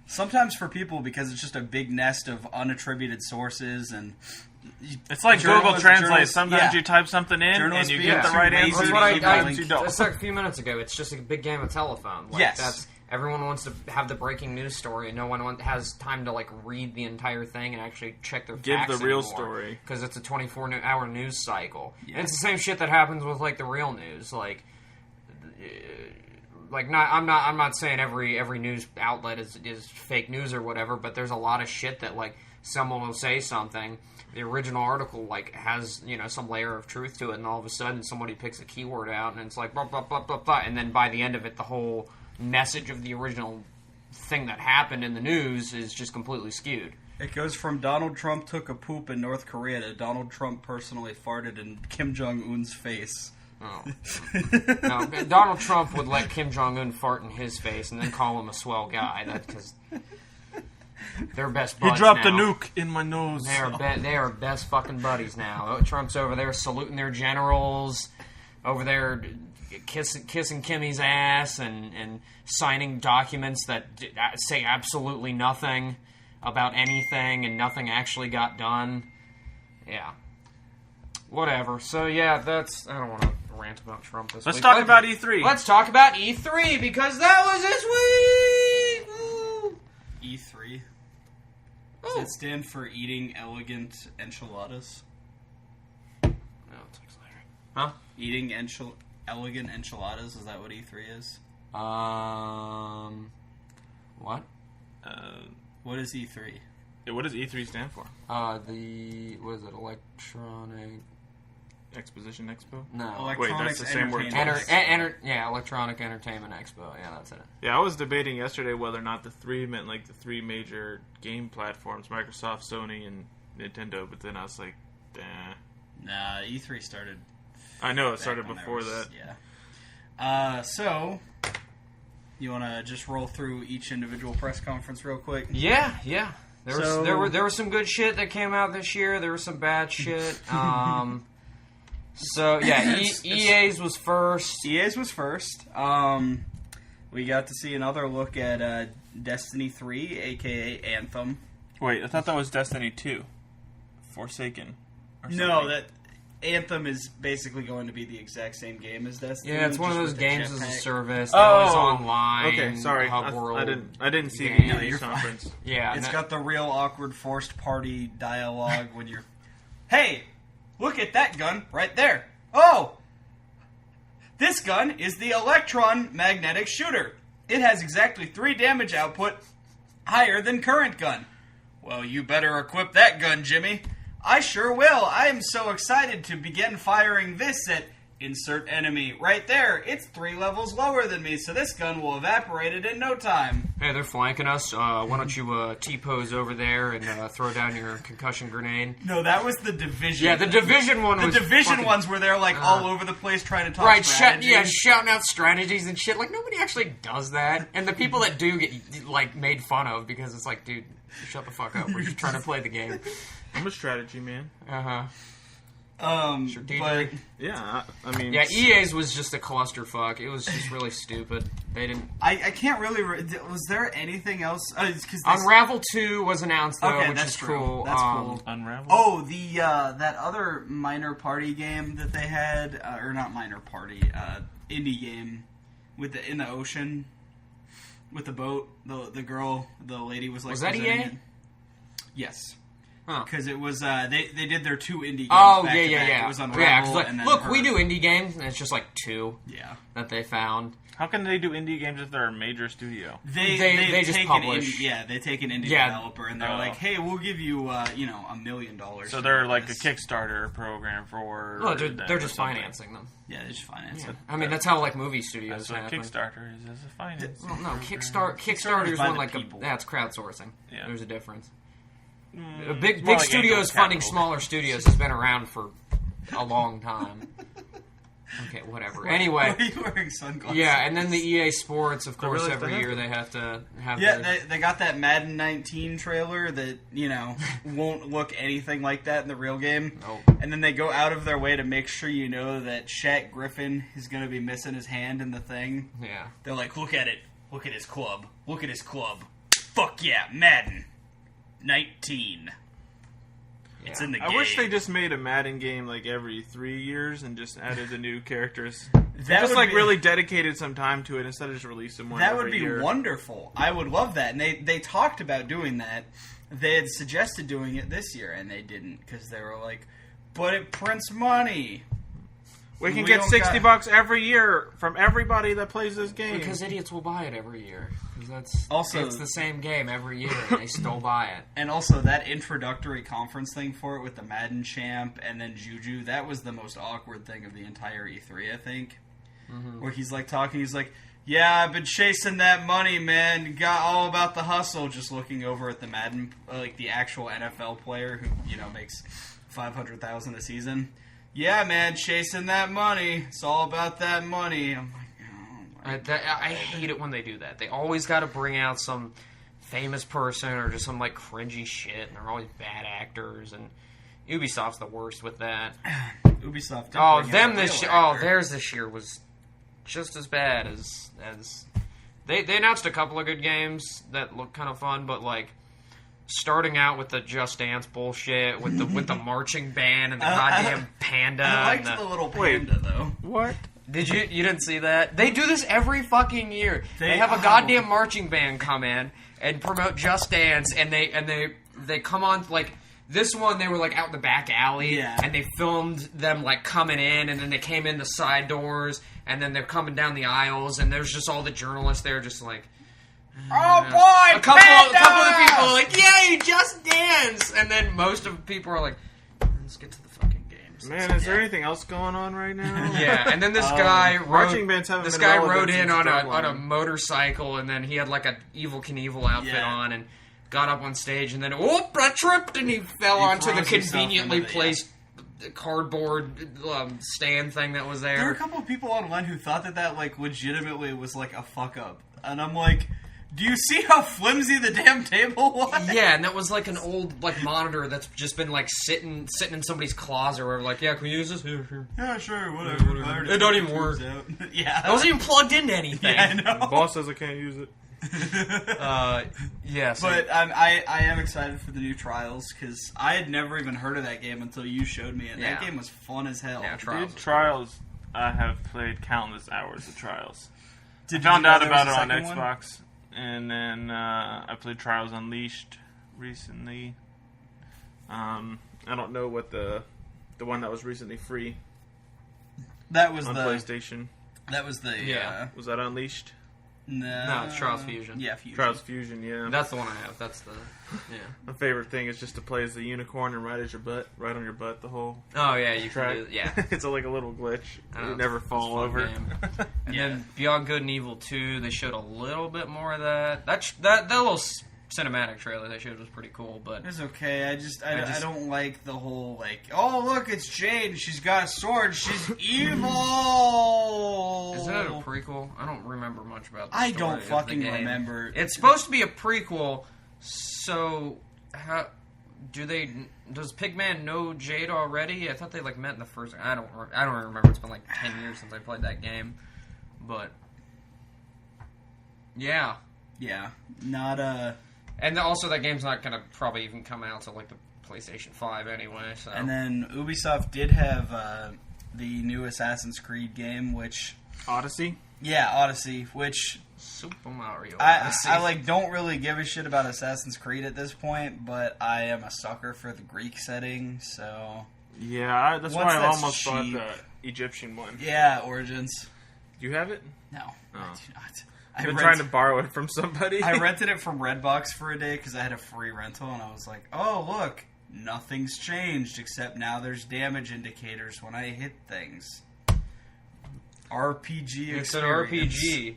sometimes for people, because it's just a big nest of unattributed sources, and it's like Google Translate. Sometimes you type something in and you get the right answer. That's what I said a few minutes ago. It's just a big game of telephone. Yes. Everyone wants to have the breaking news story, and no one has time to read the entire thing and actually check their facts Give the real story. Because it's a 24-hour news cycle. Yeah. And it's the same shit that happens with the real news. I'm not saying every news outlet is fake news or whatever, but there's a lot of shit that someone will say something. The original article has some layer of truth to it, and all of a sudden somebody picks a keyword out, and it's blah blah blah blah blah, and then by the end of it, the whole message of the original thing that happened in the news is just completely skewed. It goes from Donald Trump took a poop in North Korea to Donald Trump personally farted in Kim Jong-un's face. Oh. No, Donald Trump would let Kim Jong-un fart in his face and then call him a swell guy. That's because they're best buds. He dropped now. a nuke in my nose. They are best fucking buddies now. Trump's over there saluting their generals, over there kissing Kimmy's ass and signing documents that say absolutely nothing about anything, and nothing actually got done. Yeah. Whatever. So, yeah, that's... I don't want to rant about Trump this week. Let's talk about E3. Let's talk about E3, because that was this week! Woo! E3? Oh. Does it stand for Eating Elegant Enchiladas? No, it's later. Huh? Eating Elegant Enchiladas? Is that what E3 is? What? What is E3? What does E3 stand for? What is it? Electronic... Exposition Expo? No. Wait, that's the same word. Electronic Entertainment Expo. Yeah, that's it. Yeah, I was debating yesterday whether or not the three meant the three major game platforms, Microsoft, Sony, and Nintendo, but then I was like, Nah, E3 started... I know, it started before that. Yeah. So, you want to just roll through each individual press conference real quick? Yeah. There was some good shit that came out this year. There was some bad shit. So, yeah, EA's was first. EA's was first. We got to see another look at Destiny 3, a.k.a. Anthem. Wait, I thought that was Destiny 2. Forsaken. No, that Anthem is basically going to be the exact same game as Destiny. Yeah, it's one of those games as a service. It's online. Okay, sorry. Hub world. I didn't see the EA conference. Yeah, it's got the real awkward forced party dialogue when you're, hey, look at that gun right there. Oh, this gun is the Electron magnetic shooter. It has exactly 3 damage output higher than current gun. Well, you better equip that gun, Jimmy. I sure will. I am so excited to begin firing this at insert enemy. Right there. It's 3 levels lower than me, so this gun will evaporate it in no time. Hey, they're flanking us. Why don't you T-pose over there and throw down your concussion grenade? No, that was the Division. Yeah, the Division one was... The Division ones where they're all over the place trying to talk strategies. Shouting out strategies and shit. Nobody actually does that. And the people that do get, made fun of because it's dude, shut the fuck up. We're just trying to play the game. I'm a strategy man. Uh-huh. But yeah, I mean, yeah, EA's was just a clusterfuck. It was just really stupid. They didn't. I can't really. Was there anything else? Unravel 2 was announced though, okay, which that's is true. cool. That's cool. Unravel. Oh, the that other minor party game that they had, or not minor party, indie game with in the ocean with the boat. The girl, the lady was Was that EA? Yes. because it was they did their 2 indie games. Oh, back to yeah. back. It was on Yeah, Revel, like, and then look, we Herd. do indie games, and it's just like 2 Yeah. that they found. How can they do indie games if they're a major studio? They just publish. They take an indie Yeah. developer and they're like, hey, we'll give you $1 million. So they're like a Kickstarter program for. No, they're them just or something. financing them. Yeah, they just finance Yeah. it. I mean, that's how like movie studios That's what happen. Kickstarter is as a finance. Well, no, Kickstarter's Kickstarter's by one the like people. that's crowdsourcing. Yeah. There's a difference. It's Big more like studios angel funding capital. smaller studios has been around for a long time. Okay, whatever. Anyway, Why are you wearing sunglasses? yeah, and then the EA Sports, of course, really every have year to. they have to have. Yeah, their, they got that Madden 19 trailer that, won't look anything like that in the real game. Nope. And then they go out of their way to make sure you know that Shaq Griffin is going to be missing his hand in the thing. Yeah. They're like, look at it. Look at his club. Look at his club. Fuck yeah, Madden 19. It's in the game. I wish they just made a Madden game like every 3 years and just added the new characters. That Just would like be- really dedicated some time to it instead of just releasing one. That every would be year. wonderful. I would love that. And they talked about doing that. They had suggested doing it this year, and they didn't because they were like, but it prints money. We can We get don't $60 every year from everybody that plays this game. Because idiots will buy it every year. 'Cause that's Also- it's the same game every year, and they still buy it. And also, that introductory conference thing for it with the Madden champ and then Juju, that was the most awkward thing of the entire E3, I think. Where he's like talking, he's like, yeah, I've been chasing that money, man. Got all about the hustle. Just looking over at the Madden, like the actual NFL player who, makes $500,000 a season. Yeah, man, chasing that money. It's all about that money. I'm like, oh my I hate it when they do that. They always got to bring out some famous person or just some like cringy shit, and they're always bad actors. And Ubisoft's the worst with that. Ubisoft. did Oh, bring out them a this real year. Oh, actor. theirs this year was just as bad as they announced a couple of good games that looked kind of fun, but like starting out with the Just Dance bullshit with the marching band and the goddamn panda. I liked and the little panda, though. What? Did you didn't see that? They do this every fucking year. They have a Oh. goddamn marching band come in and promote Just Dance, and they come on like. This one, they were, like, out in the back alley, Yeah. and they filmed them, like, coming in, and then they came in the side doors, and then they're coming down the aisles, and there's just all the journalists there just like... Oh, boy, A couple of the panda! people are like, yay, Just Dance! And then most of the people are like, let's get to the fucking games. Man, is there anything else going on right now? Yeah, and then this guy marching bands haven't this been guy relevant rode in since on a Drumline. motorcycle, and then he had like a Evil Knievel outfit Yeah. on, and got up on stage, and then I tripped, and he fell onto the throws himself conveniently into the- placed cardboard stand thing that was There were a there. couple of people online who thought that like, legitimately was, like, a fuck-up. And I'm like, do you see how flimsy the damn table was? Yeah, and that was like an old like monitor that's just been like sitting in somebody's closet, or like, yeah, can we use this? Here, sure. Yeah, sure, whatever. It don't even work. Yeah. It wasn't even plugged into anything. Yeah, I know. The boss says I can't use it. Yeah, so But I am excited for the new Trials, because I had never even heard of that game until you showed me it. Yeah. That game was fun as hell. Yeah, Trials. Dude, Trials, I have played countless hours of Trials. Did I you found know out there was about a it on second one? Xbox, and then I played Trials Unleashed recently. I don't know what the one that was recently free That was on the... PlayStation. That was the... Yeah. Was that Unleashed? No, it's Trials Fusion. Yeah, Fusion. Trials Fusion, yeah. That's the one I have. That's the My favorite thing is just to play as the unicorn and ride on your butt the whole Oh yeah, you track. can do yeah. It's like a little glitch. I know, You never it's a fall fun over. game. And Yeah. then Beyond Good and Evil 2, they showed a little bit more of that. That little cinematic trailer they showed was pretty cool, but It's okay. I don't like the whole, like, oh, look, it's Jade. She's got a sword. She's evil. is that a prequel? I don't remember much about the I story don't of the fucking game. remember. It's supposed to be a prequel, so how does Pigman know Jade already? I thought they like met in the first. I don't remember. It's been like 10 years since I played that game, but yeah. Yeah. Not, And also, that game's not gonna probably even come out till like the PlayStation 5 anyway. So And then Ubisoft did have the new Assassin's Creed game, which... Odyssey? Yeah, Odyssey, which Super Mario I Odyssey. like don't really give a shit about Assassin's Creed at this point, but I am a sucker for the Greek setting, so Yeah, that's Once why I that's almost bought cheap. the Egyptian one. yeah, Origins. Do you have it? No, Oh. I do not. I've been trying to borrow it from somebody. I rented it from Redbox for a day because I had a free rental, and I was like, oh, look, nothing's changed except now there's damage indicators when I hit things. RPG It's an experience. RPG.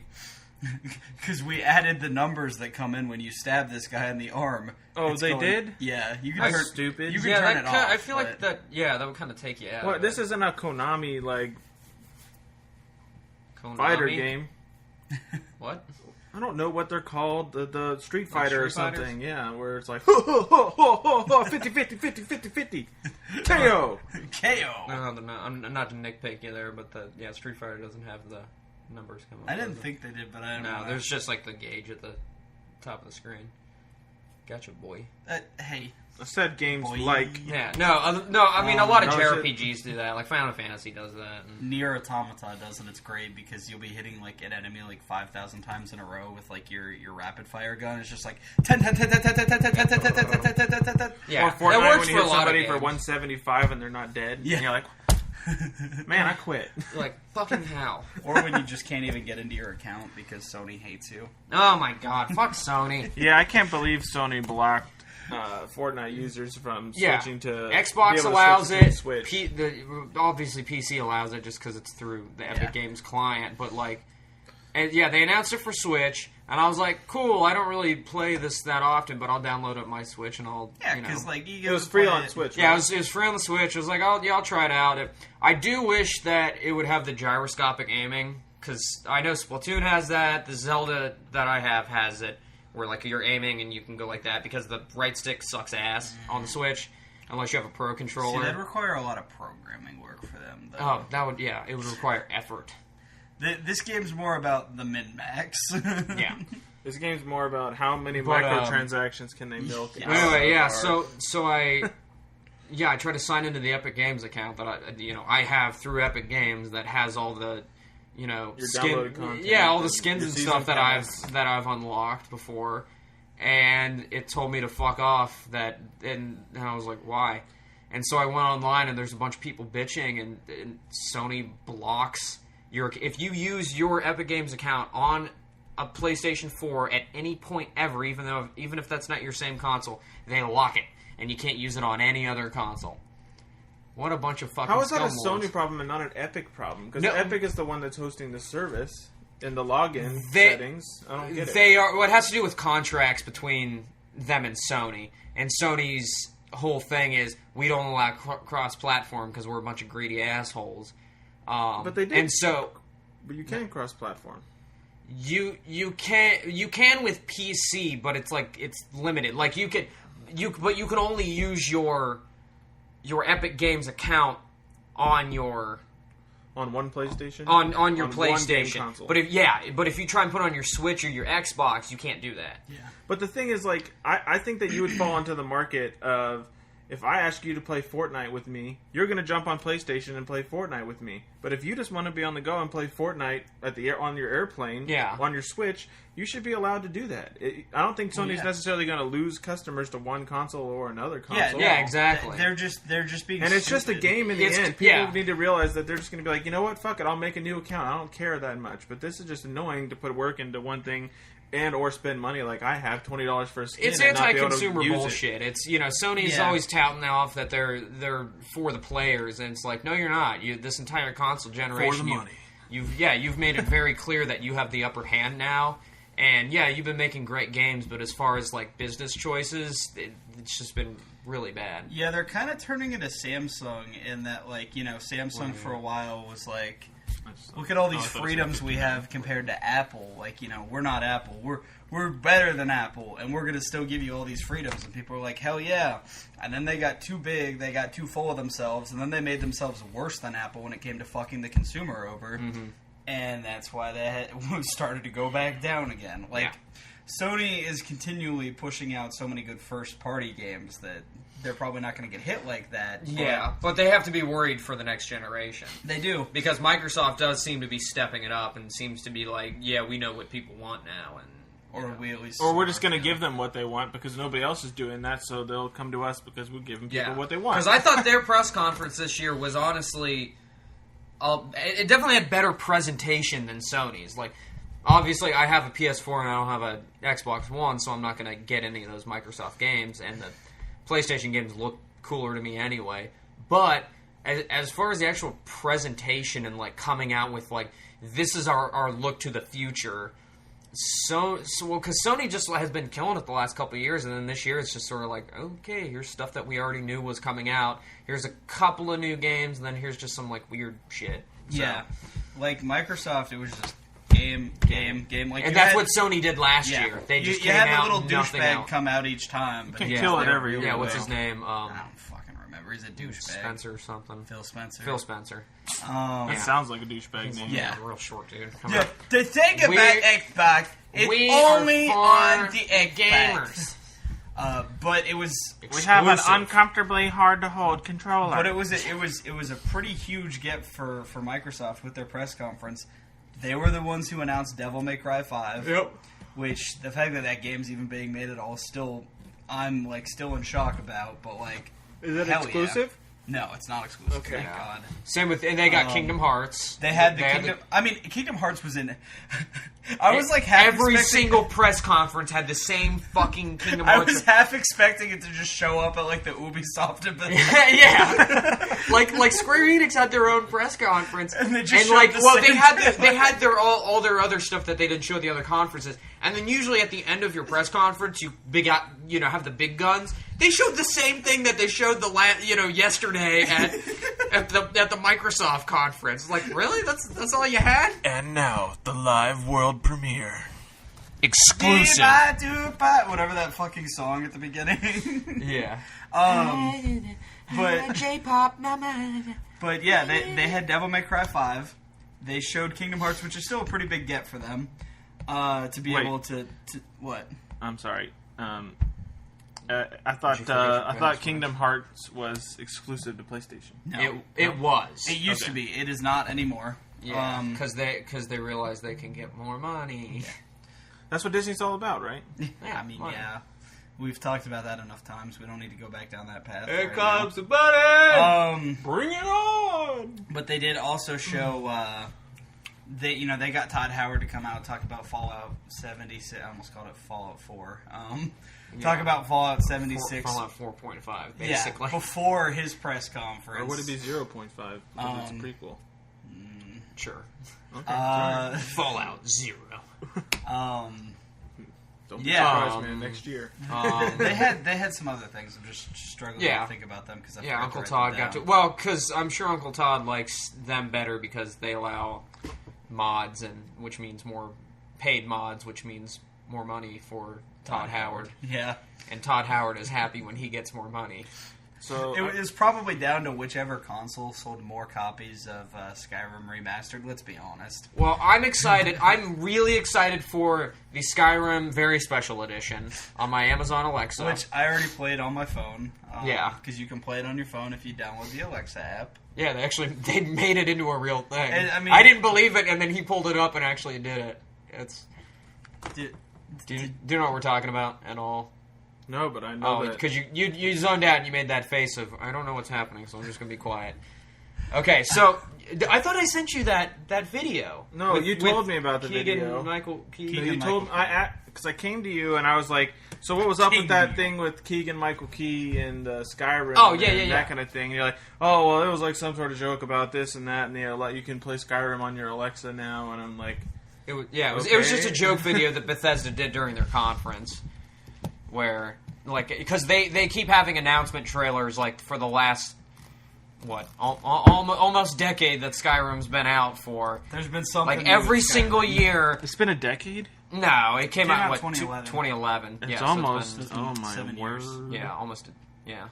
Because we added the numbers that come in when you stab this guy in the arm. Oh, It's they going- did? Yeah, you can That's turn, stupid. You can Yeah, turn that it kinda, off. I feel like but- that. Yeah, that would kind of take you out. What? of This it. isn't a Konami Konami? fighter game. What? I don't know what they're called. The Street Fighter or Street Fighters? something. Yeah, where it's like 50, 50, 50, 50, 50. KO. KO. No, I'm not to nitpick you there, but Street Fighter doesn't have the numbers come up. I didn't does it? think they did, but I don't know. No, there's just like the gauge at the top of the screen. Gotcha, boy. Hey, I said games Boy. like Yeah, no. I mean, a lot of no, JRPGs do that. Like Final Fantasy does that. And Nier Automata does, and it's great because you'll be hitting like an enemy like 5,000 times in a row with like your rapid fire gun. It's just like 10, 10, 10, 10, 10, 10, 10, 10, 10, 10, 10, 10, 10, 10, 10, 10. yeah, or Fortnite that works when you for a hit lot of somebody games. for 175 and they're not dead. Yeah. And you're like, man, I quit. Like fucking hell. Or when you just can't even get into your account because Sony hates you. Oh my god, fuck Sony. Yeah, I can't believe Sony blocked Fortnite users from switching to Xbox be able to allows switch to it. Switch. Obviously, PC allows it just because it's through the Epic Yeah. Games client. But like, and yeah, they announced it for Switch, and I was like, cool. I don't really play this that often, but I'll download it on my Switch and I'll Yeah, you know. because like you It get was to free play on it. Switch. Yeah, right? it was free on the Switch. I was like, I'll try it out. I do wish that it would have the gyroscopic aiming, because I know Splatoon has that. The Zelda that I have has it, where like you're aiming and you can go like that, because the right stick sucks ass on the Switch, unless you have a Pro See, controller. that'd require a lot of programming work for them. Though. Oh, it would require effort. This game's more about the min-max. Yeah. This game's more about how many But, microtransactions can they milk. Yeah. out of Anyway, the yeah. card. So I tried to sign into the Epic Games account that I have through Epic Games that has all the Your skin, downloaded content, yeah, all the and skins your and season stuff that pass. I've unlocked before, and it told me to fuck off. And I was like, why? And so I went online, and there's a bunch of people bitching, and Sony blocks if you use your Epic Games account on a PlayStation 4 at any point ever, even if that's not your same console, they lock it, and you can't use it on any other console. What a bunch of fucking How is that a scumlords. Sony problem and not an Epic problem? Because No. Epic is the one that's hosting the service in the login They- settings. I don't get it. They are. What has to do with contracts between them and Sony, and Sony's whole thing is we don't allow cross-platform because we're a bunch of greedy assholes. But they did. and so But you can cross-platform. you can with PC, but it's limited. Like but you can only use your Epic Games account on your On one PlayStation? on your one game PlayStation. console. But if you try and put it on your Switch or your Xbox, you can't do that. But the thing is, like, I think that you would fall into the market of, if I ask you to play Fortnite with me, you're going to jump on PlayStation and play Fortnite with me. But if you just want to be on the go and play Fortnite on your airplane, on your Switch, you should be allowed to do that. I don't think Sony's necessarily going to lose customers to one console or another console. Yeah, exactly. They're just being. And it's just a stupid. game in the It's- end. People yeah. need to realize that they're just going to be like, you know what, fuck it, I'll make a new account. I don't care that much. But this is just annoying to put work into one thing and or spend money like I have, $20 for a skin. It's and not be able to anti-consumer use it. bullshit. It's Sony's Yeah. always touting off that they're for the players, and it's like, no, you're not. This entire console generation, you've made it very clear that you have the upper hand now. And yeah, you've been making great games, but as far as like business choices, it's just been really bad. Yeah, they're kind of turning into Samsung in that, like, Samsung for a while was like, look at all these freedoms we have compared to Apple. Like, we're not Apple. We're better than Apple, and we're going to still give you all these freedoms. And people are like, hell yeah. And then they got too big, they got too full of themselves, and then they made themselves worse than Apple when it came to fucking the consumer over. And that's why they started to go back down again. Like, Sony is continually pushing out so many good first-party games that they're probably not going to get hit like that. Yeah, but they have to be worried for the next generation. They do. Because Microsoft does seem to be stepping it up and seems to be like, yeah, we know what people want now. Or we're just going to give them what they want because nobody else is doing that, so they'll come to us because we're giving people what they want. Because I thought their press conference this year was honestly... it definitely had better presentation than Sony's. Like, obviously, I have a PS4 and I don't have an Xbox One, so I'm not going to get any of those Microsoft games, and the PlayStation games look cooler to me anyway. But as far as the actual presentation and like coming out with like this is our look to the future, because Sony just has been killing it the last couple of years, and then this year it's just sort of like, okay, here's stuff that we already knew was coming out. Here's a couple of new games, and then here's just some like weird shit. So. Yeah, like Microsoft, it was just game. Like, and that's what Sony did last year. They just you came had out, the little nothing douchebag out. come out each time. But kill it every year. Yeah, what's his name? I don't fucking remember. He's a douchebag. Spencer or something. Phil Spencer. That sounds like a douchebag name. Yeah, real short dude. Yeah, the thing about Xbox, it's only on the Xbox. But it was we have an uncomfortably hard to hold controller. But it was a pretty huge get for Microsoft with their press conference. They were the ones who announced Devil May Cry 5. Yep. Which the fact that game's even being made at all, I'm like still in shock about. But like, is it exclusive? Yeah. No, it's not exclusive. Okay. Thank God. Same with, and they got Kingdom Hearts. They had Kingdom. I mean, Kingdom Hearts was in. I was like half every single press conference had the same fucking Kingdom I Hearts. was half expecting it to just show up at like the Ubisoft event. Yeah, like Square Enix had their own press conference, and they just they had their all their other stuff that they didn't show at the other conferences, and then usually at the end of your press conference you have the big guns. They showed the same thing that they showed yesterday at the Microsoft conference. Like, really? That's all you had? And now the live world premiere. Exclusive. Whatever that fucking song at the beginning. Yeah. But J-pop, But yeah, they had Devil May Cry 5. They showed Kingdom Hearts, which is still a pretty big get for them. To be able to what? I'm sorry. I thought Kingdom Hearts was exclusive to PlayStation. No, it was. It used to be. It is not anymore. Yeah, because they realize they can get more money. Yeah. That's what Disney's all about, right? Yeah, I mean, money. Yeah. We've talked about that enough times. We don't need to go back down that path. Here comes the money. Bring it on. But they did also show. They got Todd Howard to come out and talk about Fallout 76. I almost called it Fallout 4. Talk about Fallout 76. Fallout 4.5, basically. Yeah, before his press conference. Or would it be 0.5? Because it's a prequel. Sure. Okay. Fallout 0. Don't be surprised, man. Next year. They had some other things. I'm just struggling to think about them because Uncle Todd got to. Well, because I'm sure Uncle Todd likes them better because they allow mods, and which means more paid mods, which means more money for Todd Howard. Yeah. And Todd Howard is happy when he gets more money. So it was probably down to whichever console sold more copies of Skyrim Remastered, let's be honest. Well, I'm excited. I'm really excited for the Skyrim Very Special Edition on my Amazon Alexa. Which I already played on my phone. Yeah. Because you can play it on your phone if you download the Alexa app. Yeah, they made it into a real thing. And, I mean, I didn't believe it, and then he pulled it up and actually did it. Do you know what we're talking about at all? No, but I know that. Because you zoned out and you made that face of, I don't know what's happening, so I'm just going to be quiet. Okay, so I thought I sent you that video. No, you told me about the video. Keegan told because I came to you and I was like, so what was up with that thing with Keegan Michael Key and Skyrim? Oh, yeah. That kind of thing. And you're like, oh, well, it was like some sort of joke about this and that, and you can play Skyrim on your Alexa now, and I'm like... It was just a joke video that Bethesda did during their conference, where, like, because they keep having announcement trailers, like, for the last, almost decade that Skyrim's been out for. There's been something... Like, every single year... It's been a decade? No, it came out, 2011. It's almost... Oh, my word. Yeah, almost... Yeah.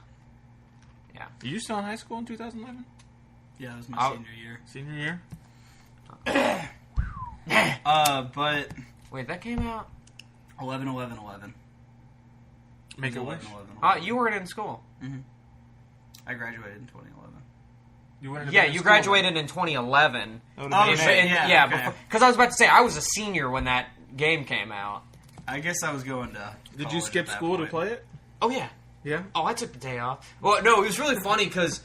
Are you still in high school in 2011? Yeah, it was my senior year. Senior year? But... Wait, that came out... 11, 11, 11. Make a wish. 11, 11, 11. You weren't in school. Mm-hmm. I graduated in 2011. You went Yeah, you graduated in 2011. Oh, shit, yeah. Okay. Because I was about to say, I was a senior when that game came out. I guess I was going to Did you college skip at that school to point. play it? Oh, yeah. Yeah. Oh, I took the day off. Well, no, it was really funny because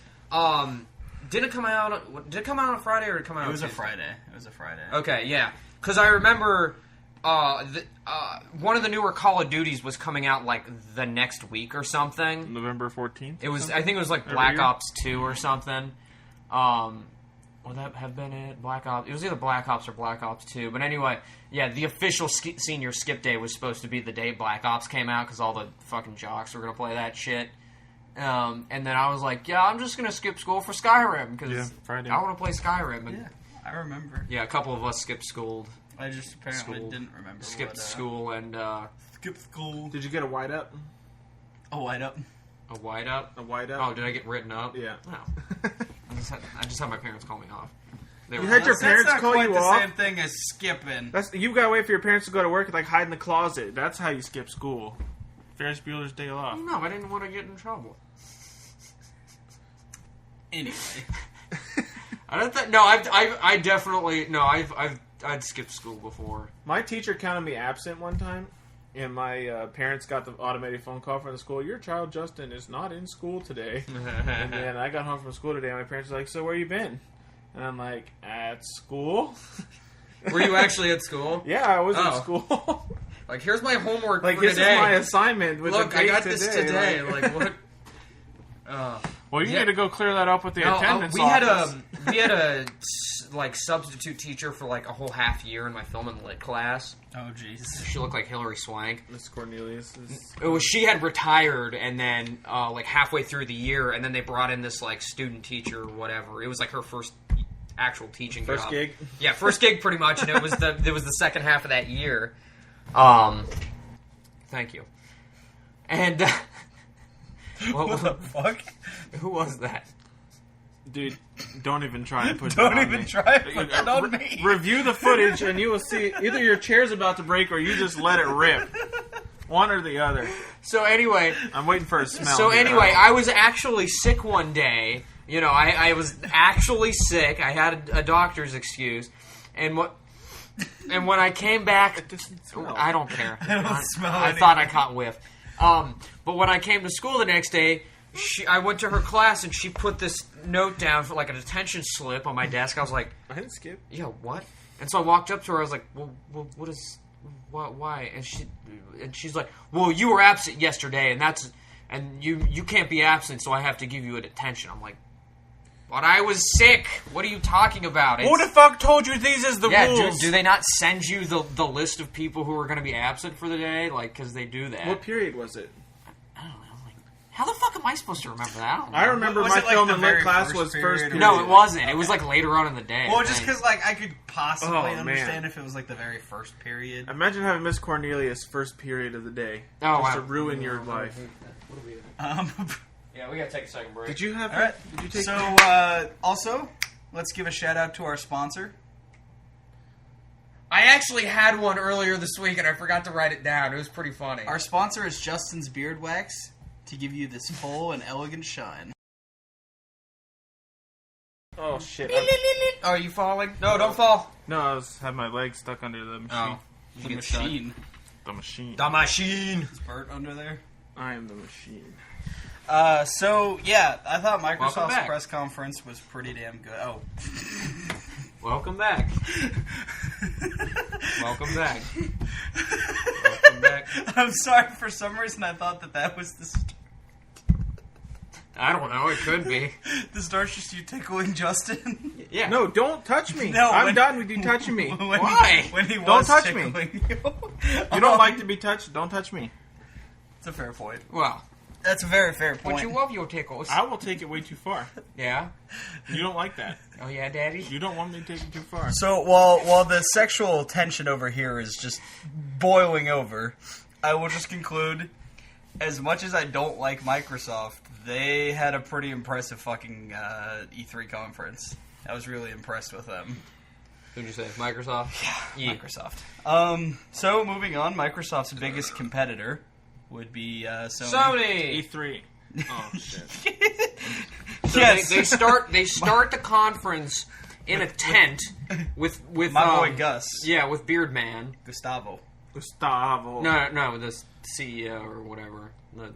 did it come out on a Friday or did it come out on It was a Tuesday? Friday. It was a Friday. Okay, yeah. Because I remember one of the newer Call of Duties was coming out like the next week or something. November 14th? It was. I think it was like Every Black year? Ops 2 or something. Would that have been it? Black Ops. It was either Black Ops or Black Ops 2. But anyway, yeah, the official senior skip day was supposed to be the day Black Ops came out because all the fucking jocks were gonna play that shit. And then I was like, yeah, I'm just gonna skip school for Skyrim because Friday. I want to play Skyrim. And Yeah, I remember. yeah, a couple of us skipped school. I just apparently School. didn't remember. Skipped what, school and Skipped school. Did you get a white up? Oh, light up. a white up. A white up? Oh, did I get written up? Yeah. No. I just had my parents call me off. They You were had like, your That's parents not call quite you the off? same thing as skipping. That's you gotta wait for your parents to go to work and like hide in the closet. That's how you skip school. Ferris Bueller's Day Off. no, I didn't want to get in trouble. Anyway. I don't think. No, I definitely no. I'd skipped school before. My teacher counted me absent one time, and my parents got the automated phone call from the school. Your child Justin is not in school today. And then I got home from school today, and my parents were like, "So where you been?" And I'm like, "At school." Were you actually at school? Yeah, I was Oh. at school. Like, here's my homework like for this today. is my assignment. With Look, the I date got this today. Like, Like what? well, you Yeah. need to go clear that up with the attendance we office. had a like substitute teacher for like a whole half year in my film and lit class. Oh, jeez. She looked like Hillary Swank. Miss Cornelius is... It was she had retired, and then like halfway through the year, and then they brought in this like student teacher or whatever. It was like her first actual teaching First job. gig? Yeah, first gig pretty much, and it was the second half of that year. Thank you. And What the fuck? who was that? Dude, don't even try and put Don't that on even me. try to put that on me. Review the footage and you will see either your chair's about to break or you just let it rip. One or the other. So anyway, I'm waiting for a smell. So here. anyway, I was actually sick one day. You know, I was actually sick. I had a doctor's excuse, and when I came back, It doesn't smell. I don't care. I don't smell I thought I caught whiff. But when I came to school the next day, I went to her class and she put this note down for like a detention slip on my desk. I was like, I didn't skip. "Yeah, what?" And so I walked up to her. I was like, "Well, what is, why?" And she's like, "Well, you were absent yesterday, and you can't be absent, so I have to give you a detention." I'm like, "But I was sick. What are you talking about?" Who the fuck told you these is the rules? Do they not send you the list of people who are going to be absent for the day? Like, because they do that. What period was it? I don't know. Like, how the fuck am I supposed to remember that? I don't know. I remember Was my it like film the and lit very class first was period first or- period. No, it wasn't. It was like later on in the day. Well, I just think. because, like, I could possibly Oh, man. understand if it was, like, the very first period. Imagine having Miss Cornelius first period of the day. Oh, just wow. to ruin your life. Yeah, we gotta take a second break. Did you have All right. Did you take So, also, let's give a shout out to our sponsor. I actually had one earlier this week and I forgot to write it down. It was pretty funny. Our sponsor is Justin's Beard Wax to give you this full and elegant shine. Oh shit. Are you falling? No, don't fall. No, I was had my leg stuck under the machine. Oh. The get machine. The machine. The machine. Is Bert under there? I am the machine. So, yeah, I thought Welcome Microsoft's back. press conference was pretty damn good. Oh. Welcome back. Welcome back. Welcome back. I'm sorry, for some reason I thought that was the start. I don't know. It could be. The start's just you tickling Justin. Yeah. No, don't touch me. No, I'm when- done with you touching me. When Why? When he Don't was touch me. tickling you. You don't like to be touched? Don't touch me. It's a fair point. Well, That's a very fair point. but you love your tickles. I will take it way too far. Yeah. You don't like that. Oh yeah, Daddy. You don't want me to take it too far. So while the sexual tension over here is just boiling over, I will just conclude, as much as I don't like Microsoft, they had a pretty impressive fucking E3 conference. I was really impressed with them. Who'd you say? Microsoft? Yeah, Microsoft. So moving on, Microsoft's biggest competitor would be Sony. E3. Oh shit. So Yes. they start the conference in a tent with My boy Gus. Yeah, with Beardman. Gustavo. No, the CEO or whatever. The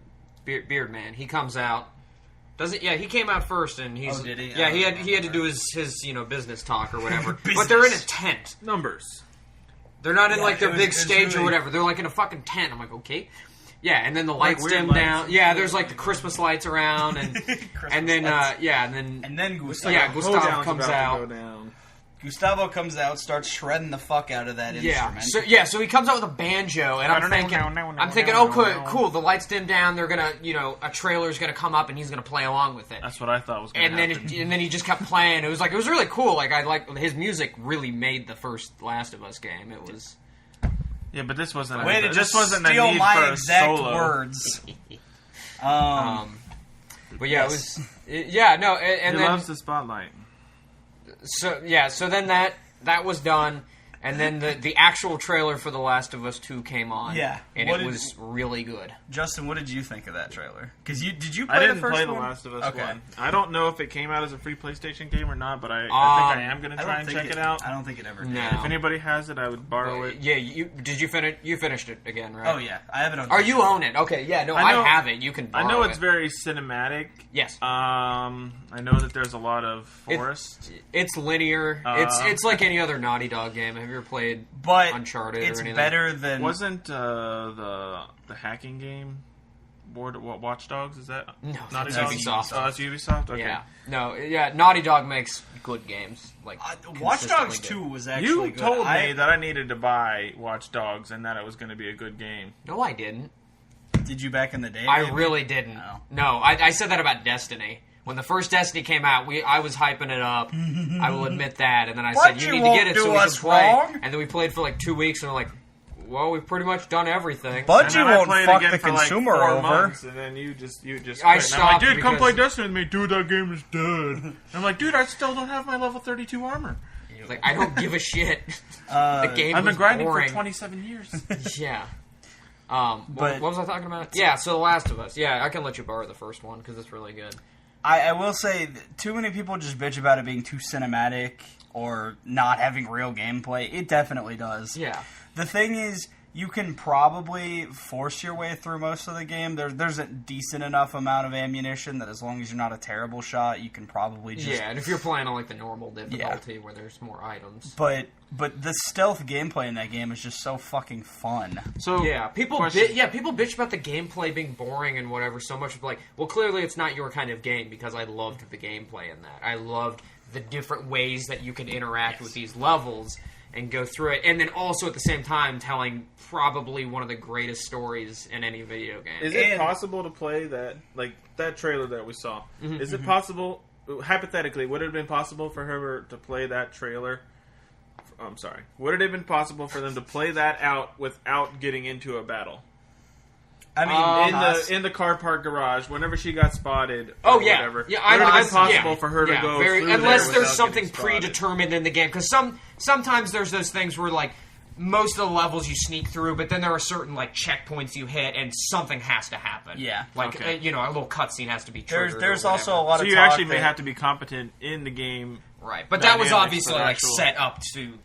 Beardman. He comes out. He came out first, and he's. Oh, did he? Yeah, he had to do his business talk or whatever. But they're in a tent. Numbers. They're not in like their it was big stage really- or whatever. They're like in a fucking tent. I'm like, okay. Yeah, and then the lights weird dim lights. down. Yeah, there's like the Christmas lights around, and and then lights. and then Gustavo. Yeah, Gustavo comes out. Gustavo comes out, starts shredding the fuck out of that instrument. So he comes out with a banjo, and I'm thinking, okay, cool. The lights dim down. They're gonna, a trailer's gonna come up, and he's gonna play along with it. That's what I thought was going to happen. And then he just kept playing. It was really cool. Like his music really made the first Last of Us game. It was. Yeah, but this wasn't. Way to this just wasn't steal a need my for a exact solo. words. But yeah, Yes. it was. Yeah, no, and He then loves the spotlight. so then that was done, and then the actual trailer for The Last of Us 2 came on. Yeah. and What it did- was really good. Justin, what did you think of that trailer? Because did you play I didn't the first play one? The Last of Us Okay. 1. I don't know if it came out as a free PlayStation game or not, but I think I am going to I try don't and think check it out. I don't think it ever did. No. If anybody has it, I would borrow it. Yeah, you finish? You finished it again, right? Oh yeah, I have it on. Or you own it? Okay, yeah, no, I know- have it. You can. I Borrow know it's it. very cinematic. Yes. I know that there's a lot of forest. It's linear. It's like any other Naughty Dog game. Have you ever played but Uncharted it's or anything? better than Wasn't the hacking game Watch Dogs? Is that No, Naughty that's Dog? Ubisoft. Oh, that's Ubisoft. Okay. Yeah, no, yeah. Naughty Dog makes good games. Like Watch Dogs consistently 2 was actually You good. told me that I needed to buy Watch Dogs and that it was going to be a good game. good. No, I didn't. Did you back in the day? I maybe? really didn't. No. No, I said that about Destiny. When the first Destiny came out, I was hyping it up. I will admit that. And then I said, you Bungie need to get it won't so do we can us play. wrong. And then we played for like 2 weeks, and we're like, well, we've pretty much done everything. And Bungie then I won't played fuck again the for consumer like 4 over. months, and then you just. I quit. And I'm like, stopped dude, come because- play Destiny with me. Dude, that game is dead. I'm like, dude, I still don't have my level 32 armor. Like, I don't give a shit. The game I've been was grinding boring. for 27 years. Yeah. But- what was I talking about? Yeah, so The Last of Us. Yeah, I can let you borrow the first one because it's really good. I will say, too many people just bitch about it being too cinematic or not having real gameplay. It definitely does. Yeah. The thing is, you can probably force your way through most of the game. There's a decent enough amount of ammunition that as long as you're not a terrible shot, you can probably just... Yeah, and if you're playing on like the normal difficulty where there's more items. But the stealth gameplay in that game is just so fucking fun. So Yeah, people bitch about the gameplay being boring and whatever so much. Like, well, clearly it's not your kind of game because I loved the gameplay in that. I loved the different ways that you can interact with these levels and go through it, and then also at the same time telling probably one of the greatest stories in any video game. Is it possible to play that, like that trailer that we saw? Is it possible, hypothetically, would it have been possible for her to play that trailer? I'm sorry. Would it have been possible for them to play that out without getting into a battle? I mean, In the car park garage, whenever she got spotted, Oh or yeah, whatever, yeah. would it have been yeah, possible for her to go through unless there there's without something getting spotted? predetermined in the game. Because sometimes there's those things where like most of the levels you sneak through, but then there are certain like checkpoints you hit, and something has to happen. Yeah. like Okay. A little cutscene has to be triggered. there's or also a whatever. lot So of you talk actually may that- have to be competent in the game right, but that was dynamics obviously for the like actual- set up to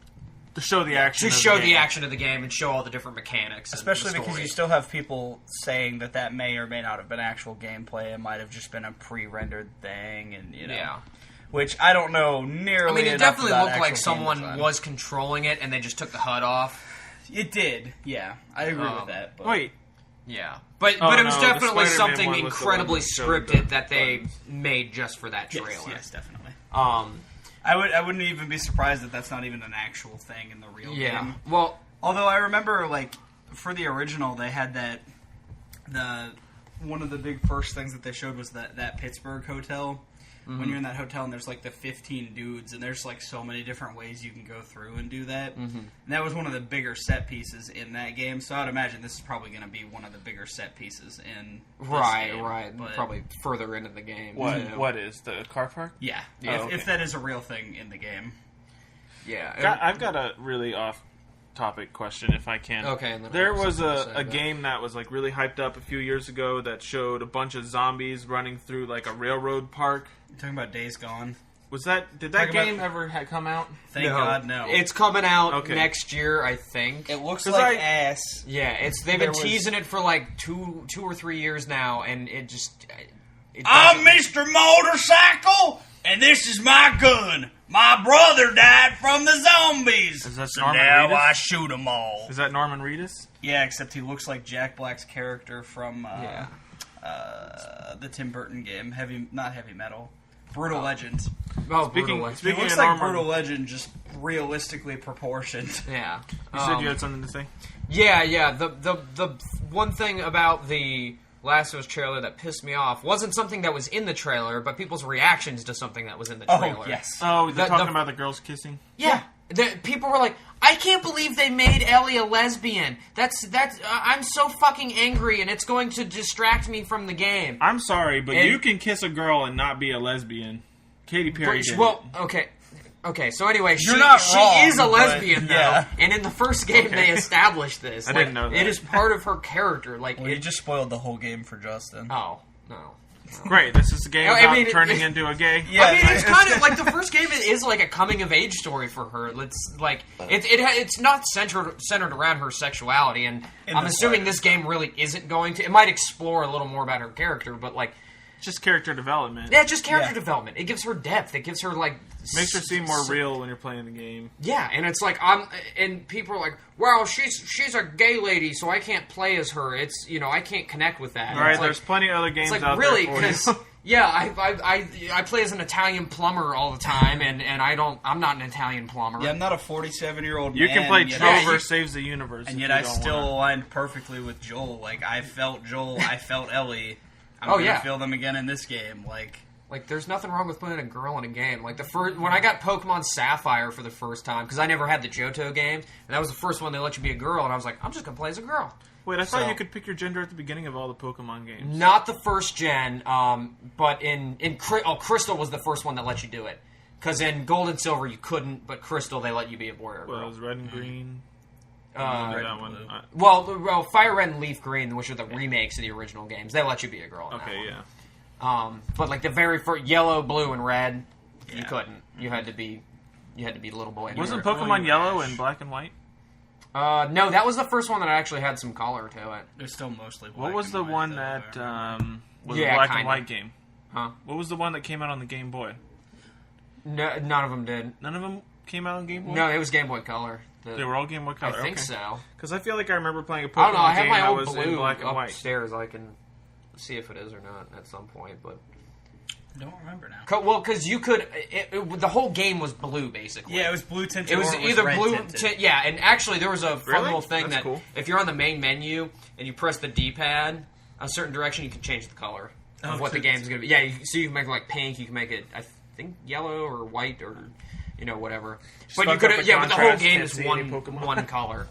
to show the action. show of the game. action of the game and show all the different mechanics. and Especially the because story. you still have people saying that may or may not have been actual gameplay. It might have just been a pre-rendered thing, and Yeah. which I don't know nearly. I mean, it enough definitely about looked like actual game someone design. was controlling it and they just took the HUD off. It did, yeah. I agree with that. But Wait, Yeah, but Oh, it was no, the definitely Spider-Man something one was the incredibly one that showed scripted the that they buttons. made just for that yes, trailer. yes, definitely. Um, I wouldn't even be surprised that that's not even an actual thing in the real yeah. game. Well, Although I remember, like, for the original, they had one of the big first things that they showed was that Pittsburgh hotel. When you're in that hotel and there's like the 15 dudes and there's like so many different ways you can go through and do that. And that was one of the bigger set pieces in that game. So I'd imagine this is probably going to be one of the bigger set pieces in this game, right. but- Probably further into the game. what? too. What is the car park? Yeah, Oh, okay. if that is a real thing in the game. Yeah. I've got a really off-topic question, if I can. Okay. And then There I have was something to say a about it. game that was like really hyped up a few years ago that showed a bunch of zombies running through like a railroad park. You're talking about Days Gone. Did that Talking game about- ever come out? Thank God, no. It's coming out Okay. next year, I think. It looks 'Cause like I- ass. Yeah, they've There been was- teasing it for like two or 3 years now, and it just. I'm Mr. Motorcycle, and this is my gun. My brother died from the zombies. Is that so Norman now Reedus? I shoot them all. Is that Norman Reedus? Yeah, except he looks like Jack Black's character from Yeah. the Tim Burton game, not Heavy Metal, Brutal Legend. Oh, Speaking brutal. He Speaking looks of like Norman, Brutal Legend, just realistically proportioned. Yeah. you said you had something to say. Yeah. The one thing about the Last of Us trailer that pissed me off wasn't something that was in the trailer, but people's reactions to something that was in the trailer. Oh, yes. Oh, they're talking the- about the girls kissing? Yeah. People were like, I can't believe they made Ellie a lesbian. I'm so fucking angry, and it's going to distract me from the game. I'm sorry, but And- you can kiss a girl and not be a lesbian. Katy Perry did. Well, okay. So anyway, You're not she wrong, is a but- lesbian though, yeah. and in the first game Okay. they established this. I didn't know that. It is part of her character. Like, Well, you just spoiled the whole game for Justin. oh no. Great, this is a game I about mean, turning into a gay. Yeah, I mean, it's kind of like the first game is like a coming of age story for her. It's like it's not centered around her sexuality, and In I'm the assuming this game really isn't going to. It might explore a little more about her character, but like, Just character development. yeah, just character Yeah. development. It gives her depth. It gives her like Makes her seem more real when you're playing the game. Yeah, and it's like and people are like, well, she's a gay lady, so I can't play as her. It's I can't connect with that. All right, It's like- there's plenty of other games It's like out really there for because you. yeah, I play as an Italian plumber all the time, and I'm not an Italian plumber. Yeah, I'm not a 47-year-old man. You can play yet Trover you- Saves the Universe. and if yet you I don't still wanna. aligned perfectly with Joel. Like, I felt Joel, I felt Ellie. I'm Oh, gonna yeah. feel them again in this game. Like, there's nothing wrong with playing a girl in a game. Like when I got Pokemon Sapphire for the first time, because I never had the Johto games, and that was the first one they let you be a girl, and I was like, I'm just gonna play as a girl. Wait, I thought So- you could pick your gender at the beginning of all the Pokemon games. Not the first gen, but Crystal was the first one that let you do it. Because in Gold and Silver you couldn't, but Crystal they let you be a boy or a Well, it girl. was Red and Green. Uh, that one. Blue. well, Fire Red and Leaf Green, which are the remakes of the original games, they let you be a girl. In that Okay, one. yeah. But like the very first Yellow, Blue, and Red, you Yeah. couldn't. You had to be a little boy. Wasn't were- Pokemon you Yellow Ash. and Black and White? No, that was the first one that actually had some color to it. They're still mostly black What was and the white, one though, that if I remember. was Yeah, a Black kinda. and White game? Huh? What was the one that came out on the Game Boy? No, none of them did. None of them came out on Game Boy? No, it was Game Boy Color. They were all Game Boy Color? I think okay. so. Because I feel like I remember playing a Pokemon I don't know. I have game my that old was in blue black and white. upstairs. I can see if it is or not at some point. But I don't remember now. well, because you could, the whole game was blue basically. Yeah, it was blue tinted. It was or either red blue, tinted. yeah, and actually there was a fun Really? little thing That's that cool. if you're on the main menu and you press the D-pad a certain direction, you can change the color of Oh, what the so- game's going to be. Yeah, so you can make it like pink, you can make it, I think, yellow or white or whatever. But you fuck could, up the yeah, but the whole contrast, game can't is see any Pokemon. one color.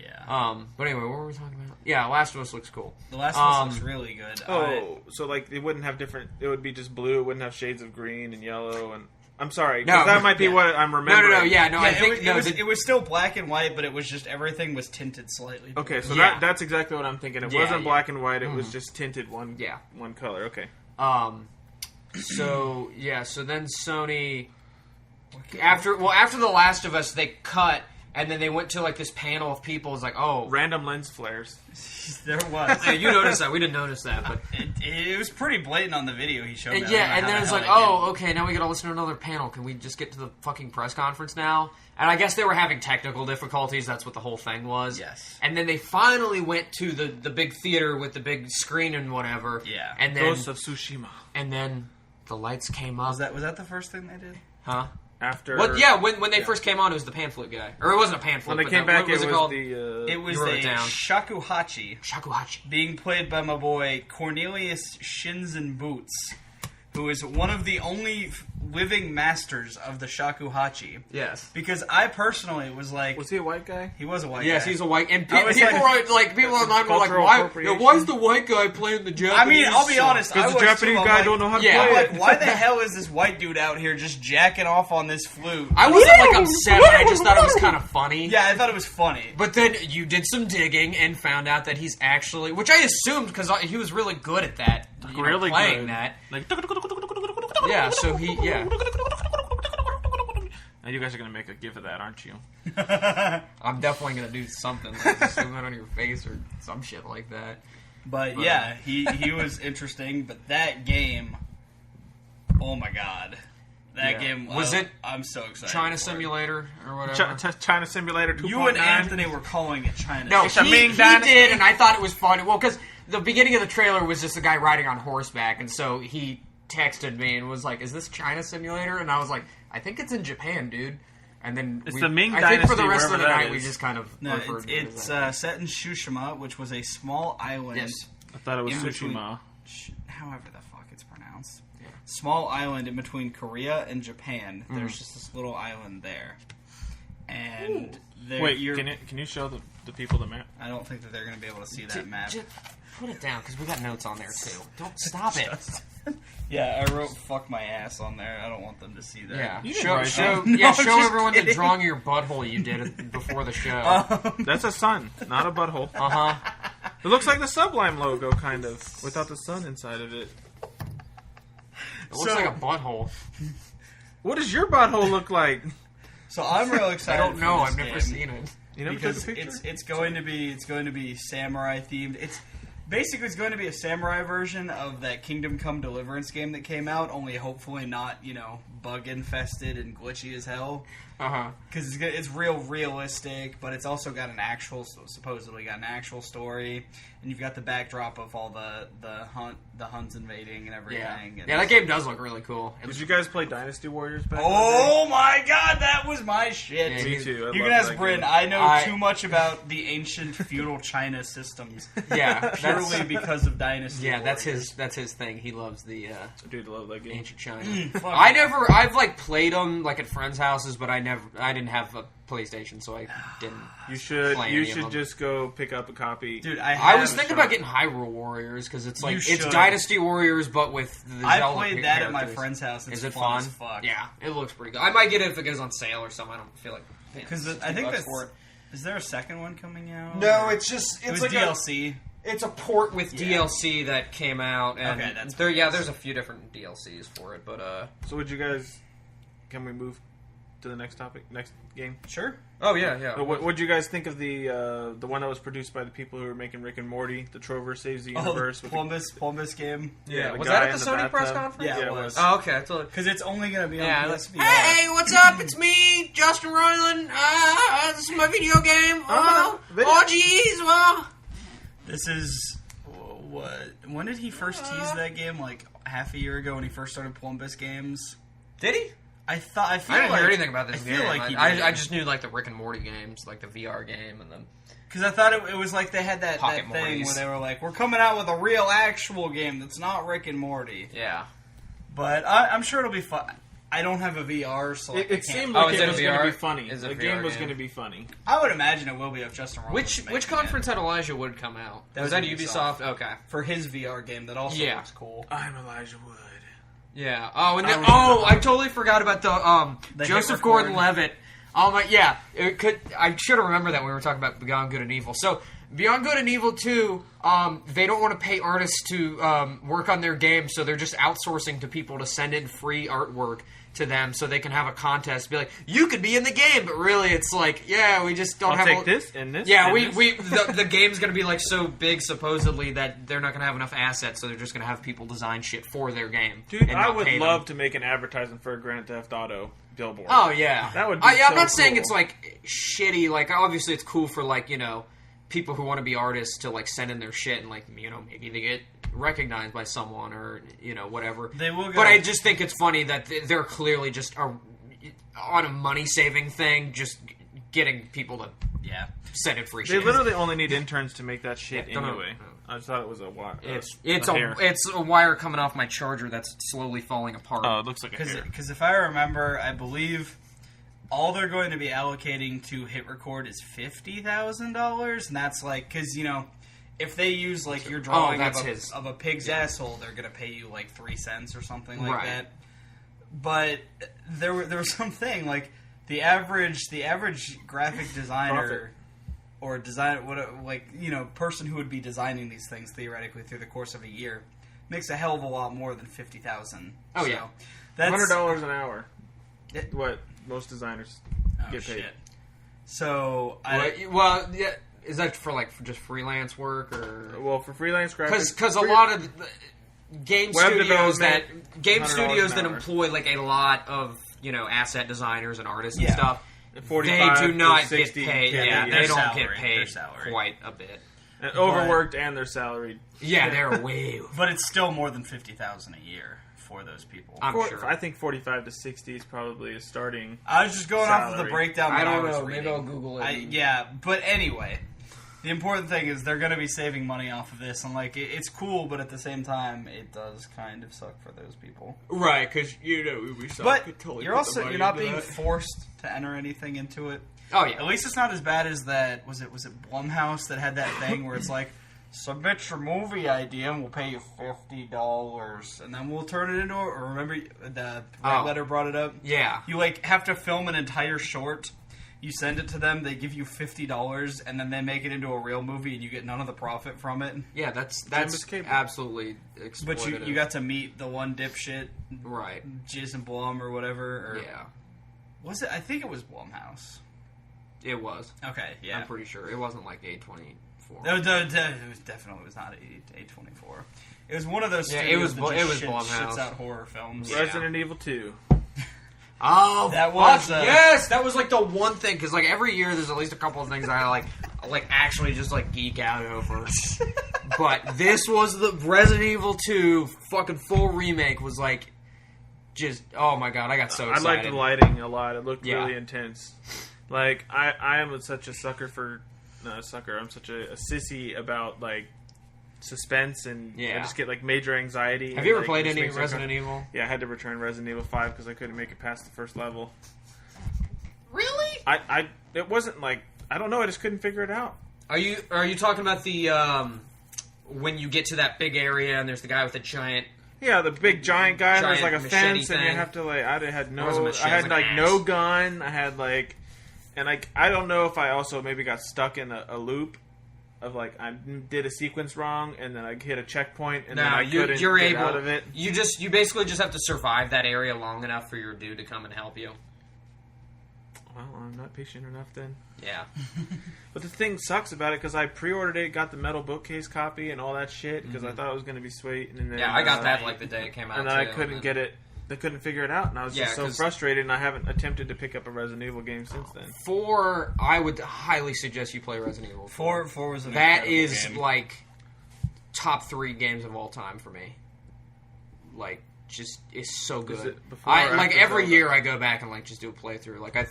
Yeah. But anyway, what were we talking about? Yeah, Last of Us looks cool. The Last of Us looks really good. Oh, so like it wouldn't have different. It would be just blue. It wouldn't have shades of green and yellow. And I'm sorry, 'cause No, that might be yeah. what I'm No, remembering. yeah, no, yeah, I think it was still black and white, but it was just everything was tinted slightly. Okay, so Yeah. that's exactly what I'm thinking. It Yeah, wasn't yeah. black and white. It was just tinted one color. Okay. So then Sony after The Last of Us they cut and then they went to like this panel of people. It's like, oh, Random lens flares. There was. yeah, you noticed that. We didn't notice that, but It was pretty blatant on the video he showed me. I don't yeah. know And how then the it's hell like, they did. oh, okay, now we got to listen to another panel. Can we just get to the fucking press conference now? And I guess they were having technical difficulties. That's what the whole thing was. Yes. And then they finally went to the big theater with the big screen and whatever. Yeah. And then Ghost of Tsushima. the lights came up. Was that the first thing they did? Huh? After Well, yeah, when they first came on, it was the pan flute guy. Or it wasn't a pan flute. when they but came the- back, what was it it was called? the. It was You wrote a it down. shakuhachi Shakuhachi. being played by my boy Cornelius Shins and Boots, who is one of the only living masters of the shakuhachi. Yes. Because I personally was like... Was he a white guy? He was a white Yes, guy. he's a white... And I was people like- people online were like, cultural why appropriation. is the white guy playing the Japanese I mean, I'll be song? honest. I Because the was Japanese too, I'm guy like, don't know how to Yeah. play I'm it. like, why the hell is this white dude out here just jacking off on this flute? I wasn't like upset, but I just thought it was kind of funny. Yeah, I thought it was funny. But then you did some digging and found out that he's actually, which I assumed because he was really good at that, Really playing good. that. Like, Yeah, so yeah. Now you guys are gonna make a gif of that, aren't you? I'm definitely gonna do something, like just zoom in on your face or some shit like that. But yeah, he was interesting. But that game, oh my god, that Yeah. game Was it I'm so excited. China for it. Simulator or whatever. China Simulator 2.9. You and Anthony were calling it China. No, It's a he Ming Dynasty. did, and I thought it was funny. Well, because the beginning of the trailer was just a guy riding on horseback, and so he texted me and was like, "Is this China Simulator?" And I was like, "I think it's in Japan, dude." And then It's the Ming I think for the Dynasty, rest of the wherever that night we is. just kind of No, referred to it it's as that. set in Tsushima, which was a small island. Yes. I thought it was In between- Tsushima. However the fuck it's pronounced. Small island in between Korea and Japan. There's just this little island there. And Wait, can you show the people the map? I don't think that they're going to be able to see that map. Just put it down because we got notes on there too. Don't stop it. Yeah, I wrote "fuck my ass" on there. I don't want them to see that. Yeah, You didn't show write show that. No, yeah I'm show just everyone the kidding. drawing of your butthole you did before the show. That's a sun, not a butthole. Uh huh. It looks like the Sublime logo, kind of, without the sun inside of it. It looks like a butthole. What does your butthole look like? So I'm real I excited. don't know. For this I've never game seen it. You never because took a picture? it's going to be samurai themed. It's basically going to be a samurai version of that Kingdom Come Deliverance game that came out, only hopefully not bug infested and glitchy as hell. Uh huh. Because it's real realistic, but it's also got supposedly got an actual story, and you've got the backdrop of all the Huns invading and everything. Yeah. And Yeah, that game does look really cool. Did you guys play Dynasty Warriors back Oh my god, that was my shit. Yeah, in the day? Me too. I You love can ask that Bryn. game. I know I- too much about the ancient feudal China systems. Yeah, Purely that's because of Dynasty. yeah, that's Warriors. his thing. He loves the Dude, I love that game. ancient China. fuck. I've like played them like at friends' houses, but I didn't have a PlayStation, so I didn't. You should Play any of should them. just go pick up a copy. Dude, I was thinking about getting Hyrule Warriors because it's like You it's should. Dynasty Warriors, but with the I Zelda played that at my characters. friend's house. It's Is it fun? fun? As fuck. Yeah, it looks pretty good. I might get it if it goes on sale or something. I don't feel like Because I think that's. Is there a second one coming out? No, Or- it's just it was like DLC. It's a port with Yeah. DLC that came out, and Okay, that's there's a few different DLCs for it, but So would you guys? Can we move to the next topic, next game? Sure. oh yeah. What'd you guys think of the one that was produced by the people who were making Rick and Morty, the Trover Saves the Universe? with the- Plumbus game. Yeah, the was guy that at in the the Sony press bathtub? conference? Yeah, Yeah, it it was. was. Oh, okay, I totally. Because it's only going to be on Yeah, PSVR. hey, what's up? It's me, Justin Roiland. This is my video game. Oh, jeez. Well, This is what? When did he first tease that game? Like half a year ago when he first started Plumbus games. did he? I feel I didn't like, hear anything about this I game. feel like he I did. just knew like the Rick and Morty games, like the VR game, and then Because I thought it was like they had that Pocket thing Mortys. where they were like, we're coming out with a real actual game that's not Rick and Morty. yeah. But I'm sure it'll be fun. I don't have a VR, so like, It I can't- seemed Oh, like is it it was VR? going to be funny. Is it The VR game was game? going to be funny. I would imagine it will be if Justin Roiland's Which making it. conference had Elijah Wood come out? That was was that Ubisoft. Ubisoft? Okay. For his VR game that also Yeah. looks cool. I'm Elijah Wood. Yeah. Oh, and I then remember. I totally forgot about the The Joseph hit record. Gordon-Levitt. Oh my, yeah. It could. I should have remembered that when we were talking about Beyond Good and Evil. So Beyond Good and Evil 2, they don't want to pay artists to work on their game, so they're just outsourcing to people to send in free artwork to them so they can have a contest. Be like, you could be in the game, but really it's like, yeah, we just don't I'll have take this and this. Yeah, and this. the game's going to be like so big supposedly that they're not going to have enough assets, so they're just going to have people design shit for their game. Dude, and I not would pay them. love to make an advertisement for a Grand Theft Auto billboard. Oh yeah, That would be I'm so not saying cool. it's like shitty. Like obviously it's cool for like people who want to be artists to like send in their shit and like maybe they get recognized by someone or whatever. They will go- But I just think it's funny that they're clearly just on a money saving thing, just getting people to Yeah. Send it free They shipping. literally only need interns to make that shit Yeah, don't know. anyway. I just thought it was a wire. It's a wire coming off my charger that's slowly falling apart. Oh, it looks like a hair. Because if I remember, I believe all they're going to be allocating to hit record is $50,000, and that's like because if they use like your drawing of a pig's asshole, they're going to pay you like 3 cents or something like that. But there was something like the average graphic designer or person who would be designing these things theoretically through the course of a year makes a hell of a lot more than $50,000. Oh, yeah. That's $100 an hour. What most designers get paid. Shit. So is that for just freelance work or? Well, for freelance graphics, because a lot of game Web studios that $100 an hour. employ like a lot of asset designers and artists and Yeah. stuff, 45 they do to not get 60, paid. yeah, they their don't salary, get their paid salary. quite a bit. and overworked and they're salaried. Yeah, they're way. But it's still more than $50,000 a year for those people. I'm sure. I think 45 to 60 is probably a starting. I was just going off of the salary. breakdown. I That don't was know. Maybe reading. I'll Google it. But anyway, the important thing is they're going to be saving money off of this, and like it's cool, but at the same time, it does kind of suck for those people. Right, because we But you're not being forced to enter anything into it. Oh yeah. At least it's not as bad as that. Was it Blumhouse that had that thing where it's like, submit your movie idea and we'll pay you $50, and then we'll turn it into. Or remember the Red Letter brought it up. Yeah. You have to film an entire short. You send it to them. They give you $50, and then they make it into a real movie, and you get none of the profit from it. Yeah, that's escapable. absolutely exploitative. But you got to meet the one dipshit, right. Jason Blum or whatever. Or Yeah. Was it? I think it was Blumhouse. It was. Okay, yeah. I'm pretty sure. It wasn't like A24. No, it was not A24. It was one of those. Yeah, studios it was that Blumhouse. shits out horror films. Yeah. Resident Evil 2. Oh, that was yes, that was like the one thing because like every year there's at least a couple of things I like actually just like geek out over. But this was the Resident Evil 2 fucking full remake was like just oh my god, I got so excited. I liked the lighting a lot. It looked Yeah. really intense. Like I am such a sucker for not a sucker. I'm such a sissy about like suspense and I just get like major anxiety. Have you ever like, played just any makes me Resident Evil? Yeah, I had to return Resident Evil 5 because I couldn't make it past the first level. Really? It wasn't like I don't know. I just couldn't figure it out. Are you talking about the when you get to that big area and there's the guy with the giant? Yeah, the big giant guy. And there's like a machete fence, and you thing. have to like. I had no. It wasn't a machete, I it was had like like an no axe. gun. I had like, and like I don't know if I also maybe got stuck in a loop of like I did a sequence wrong, and then I hit a checkpoint, and then I couldn't you're get able. out of it. You basically just have to survive that area long enough for your dude to come and help you. Well, I'm not patient enough then. Yeah. But the thing sucks about it because I pre-ordered it, got the metal bookcase copy, and all that shit because I thought it was going to be sweet. And then, Yeah, I got that like the day it came out. and then I too, couldn't get it. They couldn't figure it out, and I was just so 'cause frustrated. And I haven't attempted to pick up a Resident Evil game since then. 4, I would highly suggest you play Resident Evil 4. 4 was an That incredible is game. like top 3 games of all time for me. Like, just is so good. it before or I like after every Zelda? year I go back and like just do a playthrough. Like I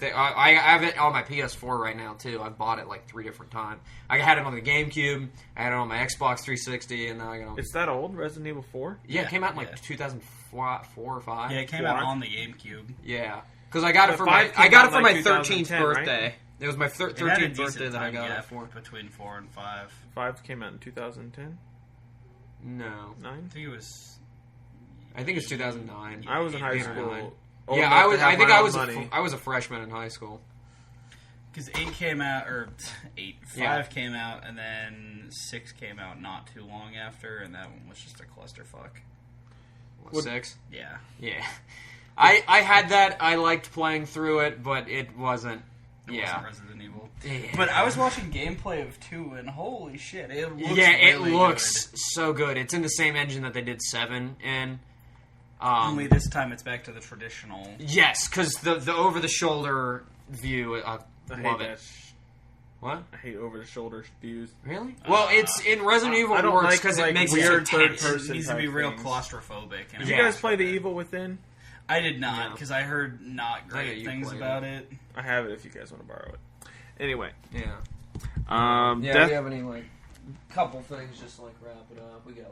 have it on my PS4 right now too. I bought it like 3 different times. I had it on the GameCube. I had it on my Xbox 360, and now I got it on. It's that old, Resident Evil 4? Yeah, it came out in like yeah. 2004 or 5. Yeah, it came out on the GameCube. Yeah, because I got it But for my 5 came out my like 13th 2010, right? birthday. It was my It had a 13th decent birthday that I time got gap it for. between 4 and 5. 5 came out in 2010? No, 9? I think it was. I think it's 2009. I was in high 8 or school. 9. Old Yeah, enough I to was. have I think my I own was. money. I was a freshman in high school. Because 8 came out, or 8. 5 Yeah. came out, and then 6 came out not too long after, and that one was just a clusterfuck. What, 6? Yeah. Yeah. I had that. I liked playing through it, but it wasn't. It Yeah. wasn't Resident Evil. Yeah. But I was watching gameplay of 2, and holy shit, it looks Yeah, it really looks good. so good. It's in the same engine that they did 7 in. Only this time it's back to the traditional. Yes, because the over the shoulder view, I I hate love that. it. What? I hate over-the-shoulder views. Really? Well, it's in Resident Evil I don't works like, because like, it makes weird it so tense. third-person It needs to be type real things. claustrophobic. Did Yeah. you guys play The Evil Within? I did not, No. because I heard not Yeah, great you things played about it. I have it if you guys want to borrow it. Anyway. Yeah. Yeah, we have any, couple things just, wrap it up. We got,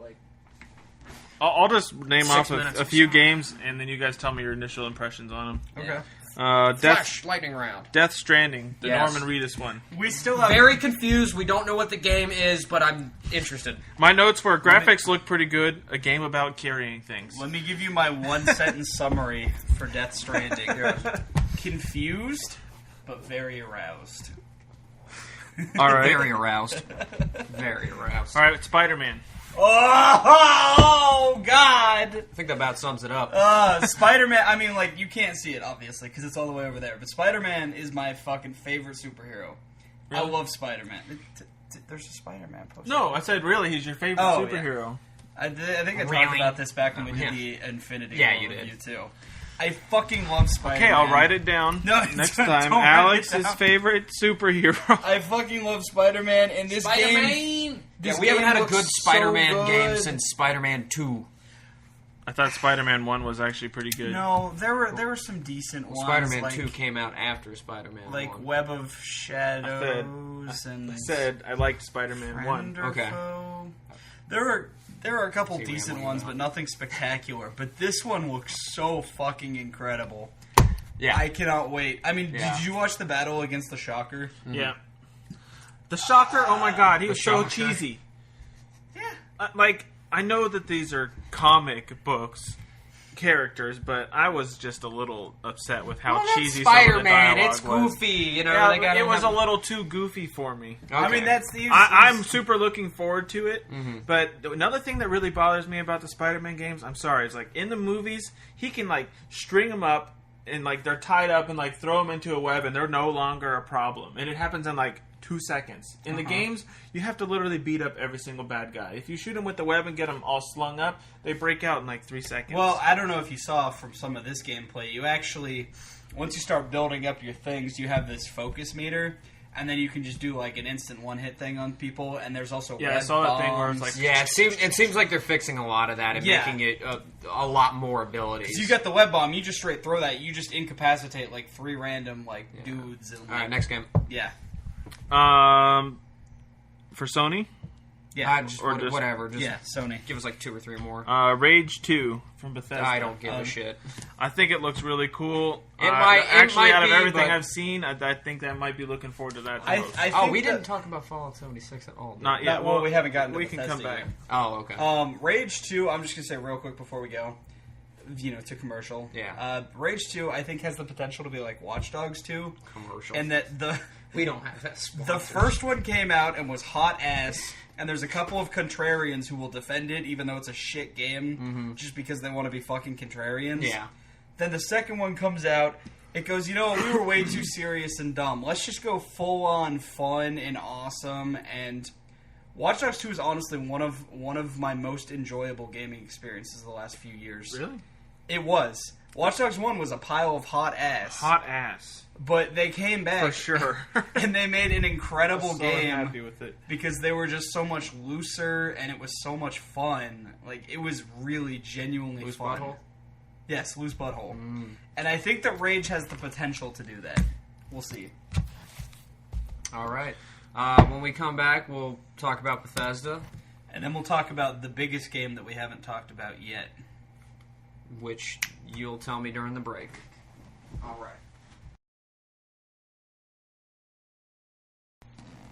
I'll just name 6 off minutes a or few so. games, and then you guys tell me your initial impressions on them. Okay. Flash, lightning round. Death Stranding, the Yes. Norman Reedus one. We still have Very confused. We don't know what the game is, but I'm interested. My notes were graphics look pretty good. A game about carrying things. Let me give you my one-sentence summary for Death Stranding. Confused, but very aroused. All right. Very aroused. Very aroused. All right, Spider-Man. Oh, God! I think that about sums it up. Spider-Man, I mean, you can't see it, obviously, because it's all the way over there. But Spider-Man is my fucking favorite superhero. I Really? love Spider-Man. There's a Spider-Man poster. No, I said really. He's your favorite Oh, superhero. I think I talked Really? about this back when we did Yeah. the Infinity Yeah, War you did. review, too. I fucking love Spider-Man. Okay, I'll write it down. No, next don't time. write it Alex's down. favorite superhero. I fucking love Spider-Man, and this game... Spider-Man! this Yeah, we haven't game had a looks good so Spider-Man good. game since Spider-Man 2. I thought Spider-Man 1 was actually pretty good. No, there were some decent ones. Spider-Man like, 2 came out after Spider-Man 1. Web of Shadows and I said I liked Spider-Man 1. Friend or Okay. Foe. There are a couple See, we decent haven't ones, got- but nothing spectacular. But this one looks so fucking incredible. Yeah. I cannot wait. I mean, Yeah. did you watch the battle against the Shocker? Yeah. The Shocker, oh my god, he was so Shocker. cheesy. Yeah. I know that these are comic books characters, but I was just a little upset with how Well, that's cheesy some of the Spider-Man. dialogue It's was. goofy, you know. Yeah, they gotta it was have- a little too goofy for me. Okay. I mean, that's the... I'm super looking forward to it, Mm-hmm. but another thing that really bothers me about the Spider-Man games, I'm sorry, is in the movies, he can string them up and they're tied up and throw them into a web and they're no longer a problem, and it happens in 2 seconds. In the games, you have to literally beat up every single bad guy. If you shoot them with the web and get them all slung up, they break out in 3 seconds. Well, I don't know if you saw from some of this gameplay, you actually, once you start building up your things, you have this focus meter, and then you can just do an instant one-hit thing on people, and there's also Yeah, I web saw that thing where it's bombs. Yeah, it seems like they're fixing a lot of that and Yeah. making it a lot more abilities. So you got the web bomb, you just straight throw that, you just incapacitate 3 random dudes. And, All right, next game. Yeah. for Sony, Yeah. Whatever. Just yeah, Sony. give us 2 or 3 more. Rage 2 from Bethesda. I don't give a shit. I think it looks really cool. It might out of be, everything but- I've seen, I think that might be looking forward to that. the most. I Oh, think we that- didn't talk about Fallout 76 at all. did Not we? yet. Well, we haven't gotten to We can Bethesda come back. yet. Oh, okay. Rage 2, I'm just going to say real quick before we go, to commercial. Yeah. Rage 2, I think, has the potential to be like Watch Dogs 2. Commercial. And that we don't have that the sponsor. first one came out and was hot ass, and there's a couple of contrarians who will defend it, even though it's a shit game, just because they want to be fucking contrarians. Yeah. Then the second one comes out. It goes, we were way too serious and dumb. Let's just go full on fun and awesome. And Watch Dogs 2 is honestly one of my most enjoyable gaming experiences of the last few years. Really? It was. Watch Dogs 1 was a pile of hot ass. Hot ass. But they came back. For sure. And they made an incredible So game happy with it. because they were just so much looser and it was so much fun. It was really genuinely Loose fun. butthole? Yes, loose butthole. And I think that Rage has the potential to do that. We'll see. All right. When we come back, we'll talk about Bethesda, And then we'll talk about the biggest game that we haven't talked about yet. which you'll tell me during the break. All right.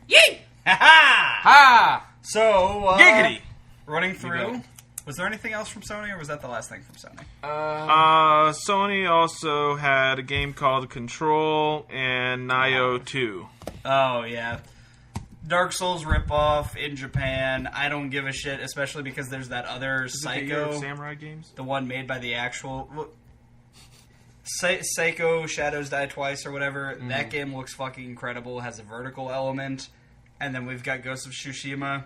Yee! Ha ha! Ha! So, Giggity! running go. through. Was there anything else from Sony, or was that the last thing from Sony? Sony also had a game called Control and Nioh 2. Oh, yeah. Dark Souls ripoff in Japan. I don't give a shit, especially because there's that other Is it the year of Psycho, Samurai games? the one made by the actual... Psycho Shadows Die Twice or whatever. That game looks fucking incredible. Has a vertical element. And then we've got Ghost of Tsushima.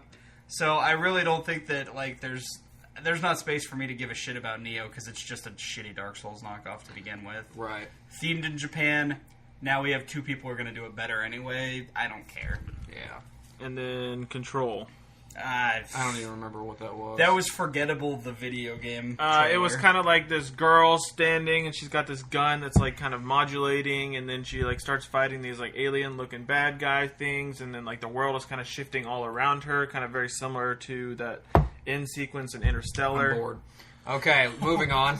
So I really don't think that there's not space for me to give a shit about Nioh because it's just a shitty Dark Souls knockoff to begin with. Right. Themed in Japan. Now we have 2 people who are going to do it better anyway. I don't care. Yeah. And then Control. I don't even remember what that was. That was Forgettable, the video game. It was kind of like this girl standing, and she's got this gun that's like kind of modulating, and then she like starts fighting these like alien-looking bad guy things, and then like the world is kind of shifting all around her, kind of very similar to that end sequence in Interstellar. I'm bored. Okay, moving on.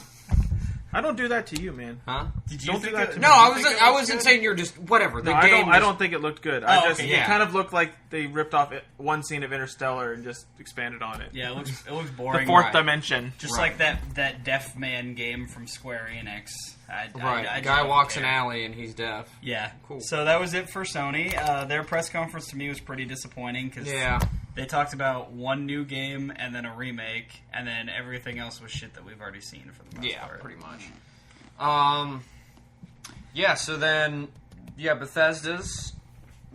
I don't do that to you, man. Huh? Did you Don't think do that it- to No, me. I wasn't saying you're just whatever. The No, game. I don't think it looked good. I just okay, yeah. It kind of looked like they ripped off one scene of Interstellar and just expanded on it. Yeah, it looks The boring. fourth Right. dimension. Just Right. like that Deaf Man game from Square Enix. I Right, just guy don't walks care. an alley and he's deaf. Yeah, Cool. So that was it for Sony. Their press conference to me was pretty disappointing because Yeah. they talked about one new game and then a remake, and then everything else was shit that we've already seen for the most Yeah, part. pretty much. Yeah. So then, Bethesda's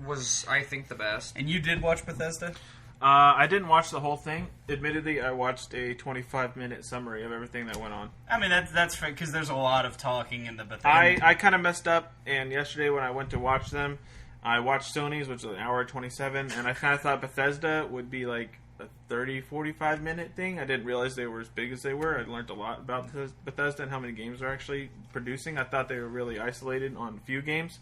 was I think the best. And you did watch Bethesda? I didn't watch the whole thing. Admittedly, I watched a 25-minute summary of everything that went on. I mean, that's fair because there's a lot of talking in the Bethesda. I kind of messed up, and yesterday when I went to watch them, I watched Sony's, which was an hour 27, and I kind of thought Bethesda would be like a 30, 45-minute thing. I didn't realize they were as big as they were. I learned a lot about Bethesda and how many games they're actually producing. I thought they were really isolated on a few games.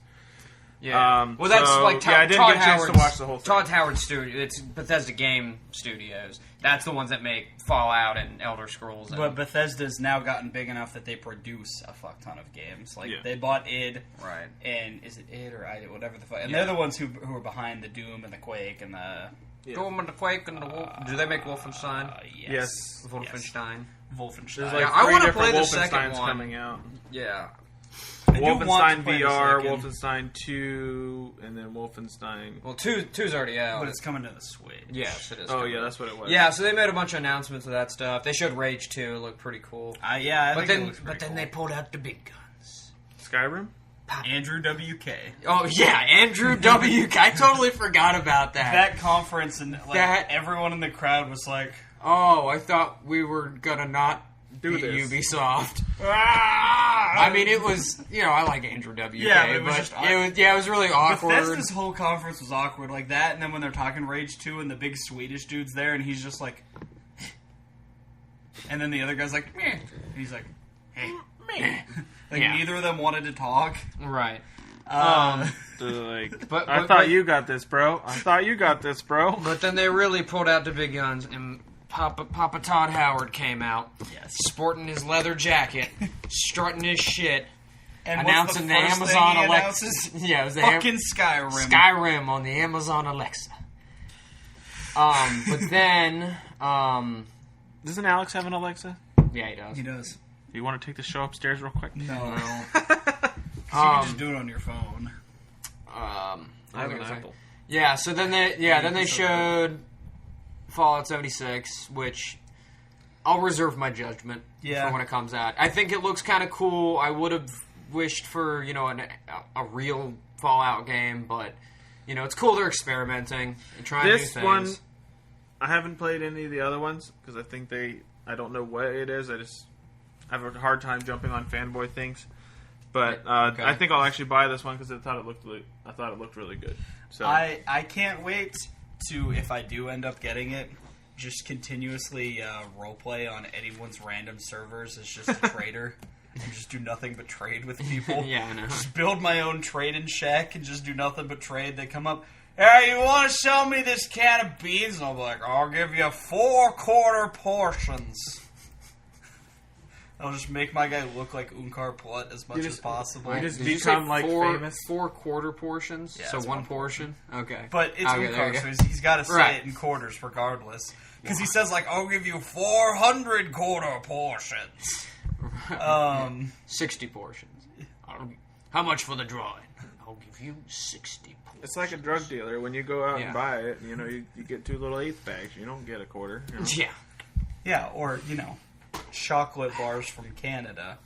Yeah. Well, that's so, like I didn't Todd get a chance to Howard's- watch the whole thing. Todd Howard's studio. It's Bethesda Game Studios. That's the ones that make Fallout and Elder Scrolls. And, But Bethesda's now gotten big enough that they produce a fuck ton of games. Like Yeah. they bought id, right. and is it id or id, whatever the fuck. And Yeah. they're the ones who are behind the Doom and the Quake and the Doom and the Quake and the Wolf. Do they make Wolfenstein? Yes. Wolfenstein. Wolfenstein. There's like Yeah, I three wanna different play the second Wolfensteins one. coming out. Yeah. I do want to Wolfenstein play the VR, second, Wolfenstein 2, and then Wolfenstein... Well, two's already out. but it's coming to the Switch. Yes, it is. Oh, coming. yeah, that's what it was. Yeah, so they made a bunch of announcements of that stuff. They showed Rage 2. It looked pretty cool. I But think it then, looks pretty cool. they pulled out the big guns. Skyrim? Andrew WK. Oh yeah, Andrew W. I totally forgot about that. That conference and like That- everyone in the crowd was like, Oh, I thought we were gonna not Do be this. Ubisoft. ah! I mean, it was I like Andrew WK, Yeah, but it was just it was really awkward. Bethesda's whole conference was awkward like that, and then when they're talking Rage 2 and the big Swedish dude's there and he's just like, and then the other guy's like, meh. And he's like, meh. Like Yeah. neither of them wanted to talk. Right. They're like, But- I but- thought but- you got this, bro. I thought you got this, bro. But then they really pulled out the big guns, and Papa Todd Howard came out, Yes. sporting his leather jacket, strutting his shit, And announcing the what's the first Amazon thing he Alexa. announces? Yeah, it was the Fucking Skyrim. Skyrim on the Amazon Alexa. But then, Doesn't Alex have an Alexa? yeah, he does. He does. Do you want to take the show upstairs real quick? No. No. You can just do it on your phone. I have an Okay. Apple. Yeah, so then they showed Fallout 76, which I'll reserve my judgment Yeah. for when it comes out. I think it looks kind of cool. I would have wished for a real Fallout game, but it's cool they're experimenting and trying new This things. one, I haven't played any of the other ones because I don't know what it is. I just have a hard time jumping on fanboy things. But Okay. I think I'll actually buy this one because I thought it looked really good. So I can't wait to, if I do end up getting it, just continuously roleplay on anyone's random servers as just a trader. And just do nothing but trade with people. Yeah, I know. Just build my own trading shack and just do nothing but trade. They come up, hey, you want to sell me this can of beans? And I'll be like, I'll give you 4 quarter portions. I'll just make my guy look like Unkar Plutt as much as possible. you just Did you become say like famous. 4 quarter portions? Yeah, so it's one one portion? Okay. But it's Okay, there you Unkar, go. so he's got to say Right. it in quarters regardless. Because he says, like, I'll give you 400 quarter portions. 60 portions. How much for the drawing? I'll give you 60 portions. It's like a drug dealer. When you go out Yeah. and buy it, you get 2 little eighth bags. You don't get a quarter. Yeah. Yeah, or, chocolate bars from Canada.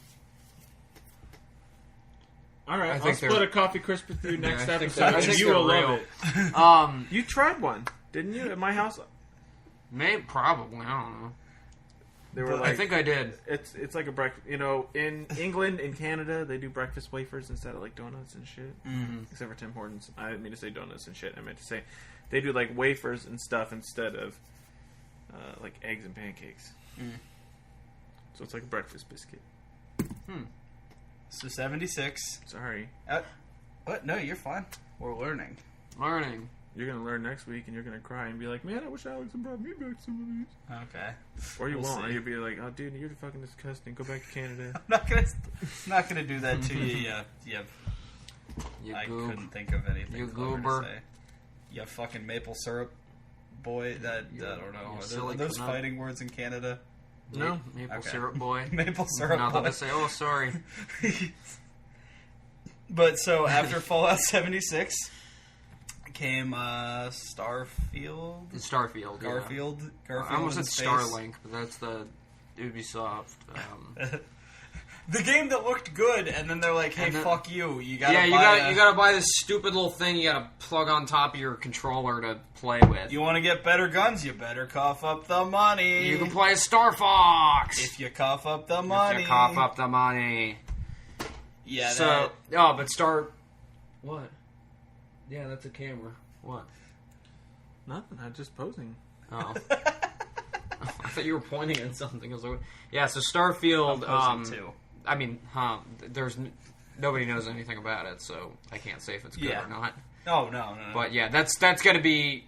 All right, I I'll think split they're- a coffee crisp with you next I think episode. they're- I and think you they're will real. love it. You tried one, didn't you? At my house, Maybe, probably. I don't know. they were But like, I think I did. it's like a breakfast. In England and Canada, they do breakfast wafers instead of like donuts and shit. Mm-hmm. Except for Tim Hortons. I didn't mean to say donuts and shit. I meant to say they do like wafers and stuff instead of like eggs and pancakes. Mm. So it's like a breakfast biscuit. So 76. Sorry. What? No, you're fine. We're learning. Learning. You're going to learn next week, and you're going to cry and be like, man, I wish Alex had brought me back some of these. Okay. Or you We'll won't. Or see. you'll be like, oh, dude, you're fucking disgusting. Go back to Canada. I'm not gonna do that to you. You I goob. couldn't think of anything. You clever to goober. say. You fucking maple syrup boy. I don't know. you Are silly those cunt. fighting words in Canada? No. Maple Okay. syrup boy. Maple syrup Now boy. they'll say, oh, sorry. But so after Fallout 76 came Starfield. Starfield. Yeah. Garfield. I almost in said space. Starlink, but that's the Ubisoft. The game that looked good, and then they're like, "Hey, And then- fuck you! You gotta Yeah, buy you gotta buy this stupid little thing you gotta plug on top of your controller to play with. You want to get better guns? You better cough up the money. You can play as Star Fox if you cough up the money. If you cough up the money. Yeah. So, oh, but what? Yeah, that's a camera. What? Nothing. I'm just posing. Oh. I thought you were pointing at something. I was like, yeah, so Starfield. too. I mean, nobody knows anything about it, so I can't say if it's good or not. No. But yeah, that's going to be.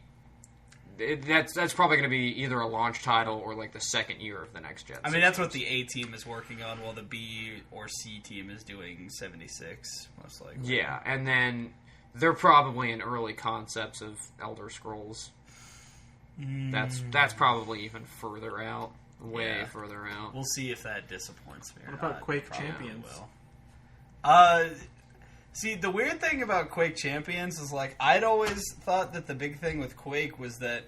That's probably going to be either a launch title or like the second year of the next gen. I mean, that's what the A team is working on, while the B or C team is doing 76, most likely. Yeah, and then they're probably in early concepts of Elder Scrolls. That's probably even further out, way further out. We'll see if that disappoints me or What about not. Quake Probably Champions? will. See, the weird thing about Quake Champions is, like, I'd always thought that the big thing with Quake was that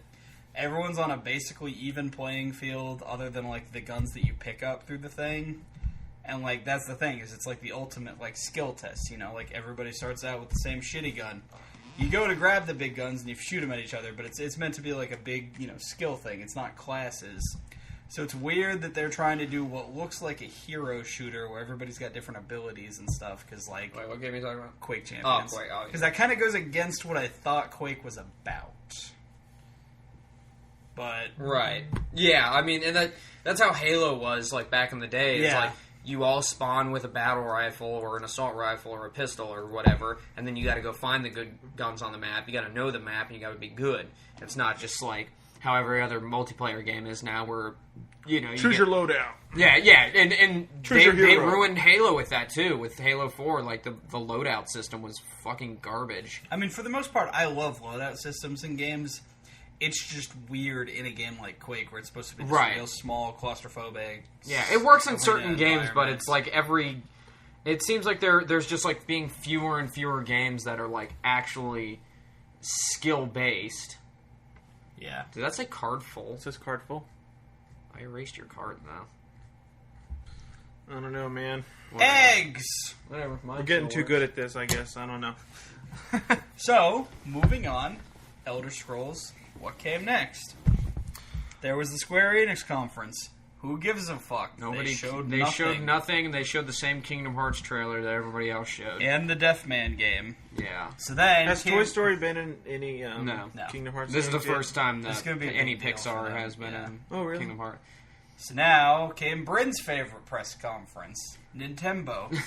everyone's on a basically even playing field other than, like, the guns that you pick up through the thing. And, like, that's the thing, is it's, like, the ultimate, like, skill test, you know? Like, everybody starts out with the same shitty gun. You go to grab the big guns and you shoot them at each other, but it's meant to be, like, a big, you know, skill thing. It's not classes. So it's weird that they're trying to do what looks like a hero shooter where everybody's got different abilities and stuff, because, like... Wait, what game are you talking about? Quake Champions. Oh, Quake. Oh, Because that kind of goes against what I thought Quake was about. But... Right. Yeah, I mean, and that's how Halo was, like, back in the day. It's Yeah. like, you all spawn with a battle rifle or an assault rifle or a pistol or whatever, and then you gotta go find the good guns on the map. You gotta know the map, and you gotta be good. It's not just like how every other multiplayer game is now, where, you know... Choose your loadout. Yeah, and Choose they your hero. ruined Halo with that, too. With Halo 4, like, the loadout system was fucking garbage. I mean, for the most part, I love loadout systems in games. It's just weird in a game like Quake, where it's supposed to be just Right. real small, claustrophobic... Yeah, it works in arena certain games, but environments. it's like it seems like there's just like being fewer and fewer games that are like actually skill based. Yeah. Did that say card full? It says card full. I erased your card now. I don't know, man. Eggs! Whatever. We're getting too good at this, I guess. I don't know. So, moving on. Elder Scrolls. What came next? There was the Square Enix conference. Who gives a fuck? Nobody. They showed They nothing. showed nothing. They showed the same Kingdom Hearts trailer that everybody else showed. And the Deathman game. Yeah. So then... Has came- Toy Story been in any No. Kingdom Hearts? This is the games yet? first time It's that gonna be a any big deal for Pixar them, has been yeah. in Oh, really? Kingdom Hearts. So now came Bryn's favorite press conference. Nintendo.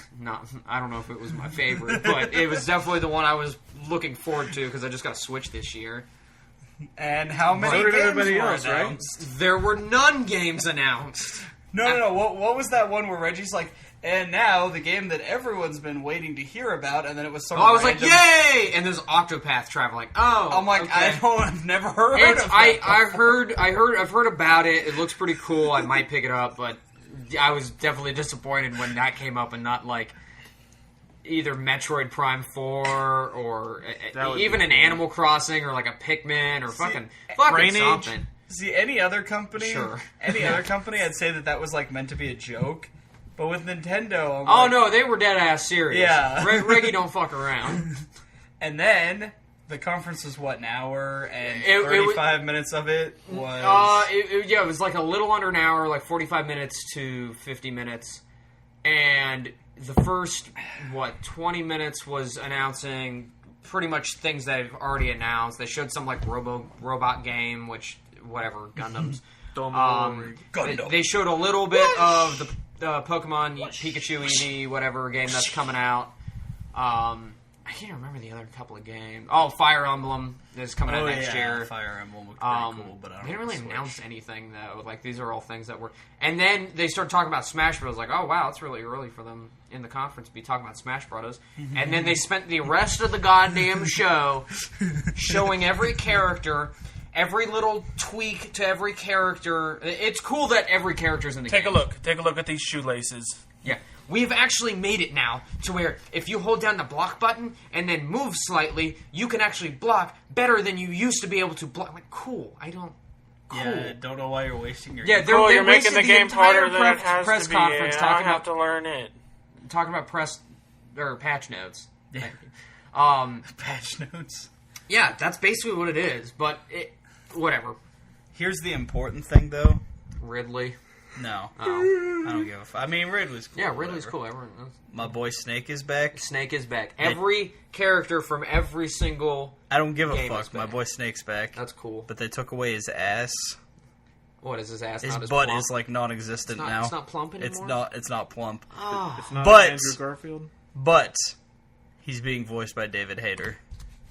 I don't know if it was my favorite, but it was definitely the one I was looking forward to because I just got a Switch this year. And how many So did games everybody were else, right? announced? There were none games announced. No. What was that one where Reggie's like, and now the game that everyone's been waiting to hear about, and then it was some Oh, I was like, random... yay! And there's Octopath Traveling. Oh, I'm like, okay. I've never heard It's, of I've it. heard about it. It looks pretty cool. I might pick it up, but I was definitely disappointed when that came up and not like either Metroid Prime 4 or That would even be an cool. Animal Crossing or like a Pikmin or fucking Brain Age? something. See, any other company, Sure. any other company, I'd say that was like meant to be a joke. But with Nintendo, I'm Oh like- no, they were dead ass serious. Yeah. Reggie don't fuck around. And then the conference was what, an hour, and It- it 35 minutes of it was. It was like a little under an hour, like 45 minutes to 50 minutes. And the first, 20 minutes was announcing pretty much things they've already announced. They showed some like robot game, which whatever Gundams. Gundam. They showed a little bit of the Pokemon Pikachu Eevee whatever game that's coming out. I can't remember the other couple of games. Oh, Fire Emblem is coming out next year. Fire Emblem looked pretty cool, but I don't they didn't know really the announce Switch. anything though. Like these are all things that were. And then they started talking about Smash Bros. Like, oh wow, it's really early for them in the conference to be talking about Smash Bros. And then they spent the rest of the goddamn show showing every character. Every little tweak to every character. It's cool that every character's in the game. Take a look. Take a look at these shoelaces. Yeah. We've actually made it now to where if you hold down the block button and then move slightly, you can actually block better than you used to be able to block. Like, cool. Cool. Yeah, don't know why you're wasting your. Yeah, Cool, they you're making the wasted game entire harder than it has press to be. conference I talking have about to learn it. patch notes. Yeah. Thank you. Patch notes. Yeah, that's basically what it is. But whatever. Here's the important thing, though. Ridley. No, Oh. I don't give a fuck. I mean, Ridley's cool. Yeah, Ridley's whatever. cool. Everyone knows. My boy Snake is back. Snake is back. Every character from every single. I don't give a Game is fuck. My back. boy Snake's back. That's cool. But they took away his ass. What is his ass? His not as butt plump? is like non-existent now. It's not plump anymore. It's not plump. Oh. It's not But- Andrew Garfield. But he's being voiced by David Hayter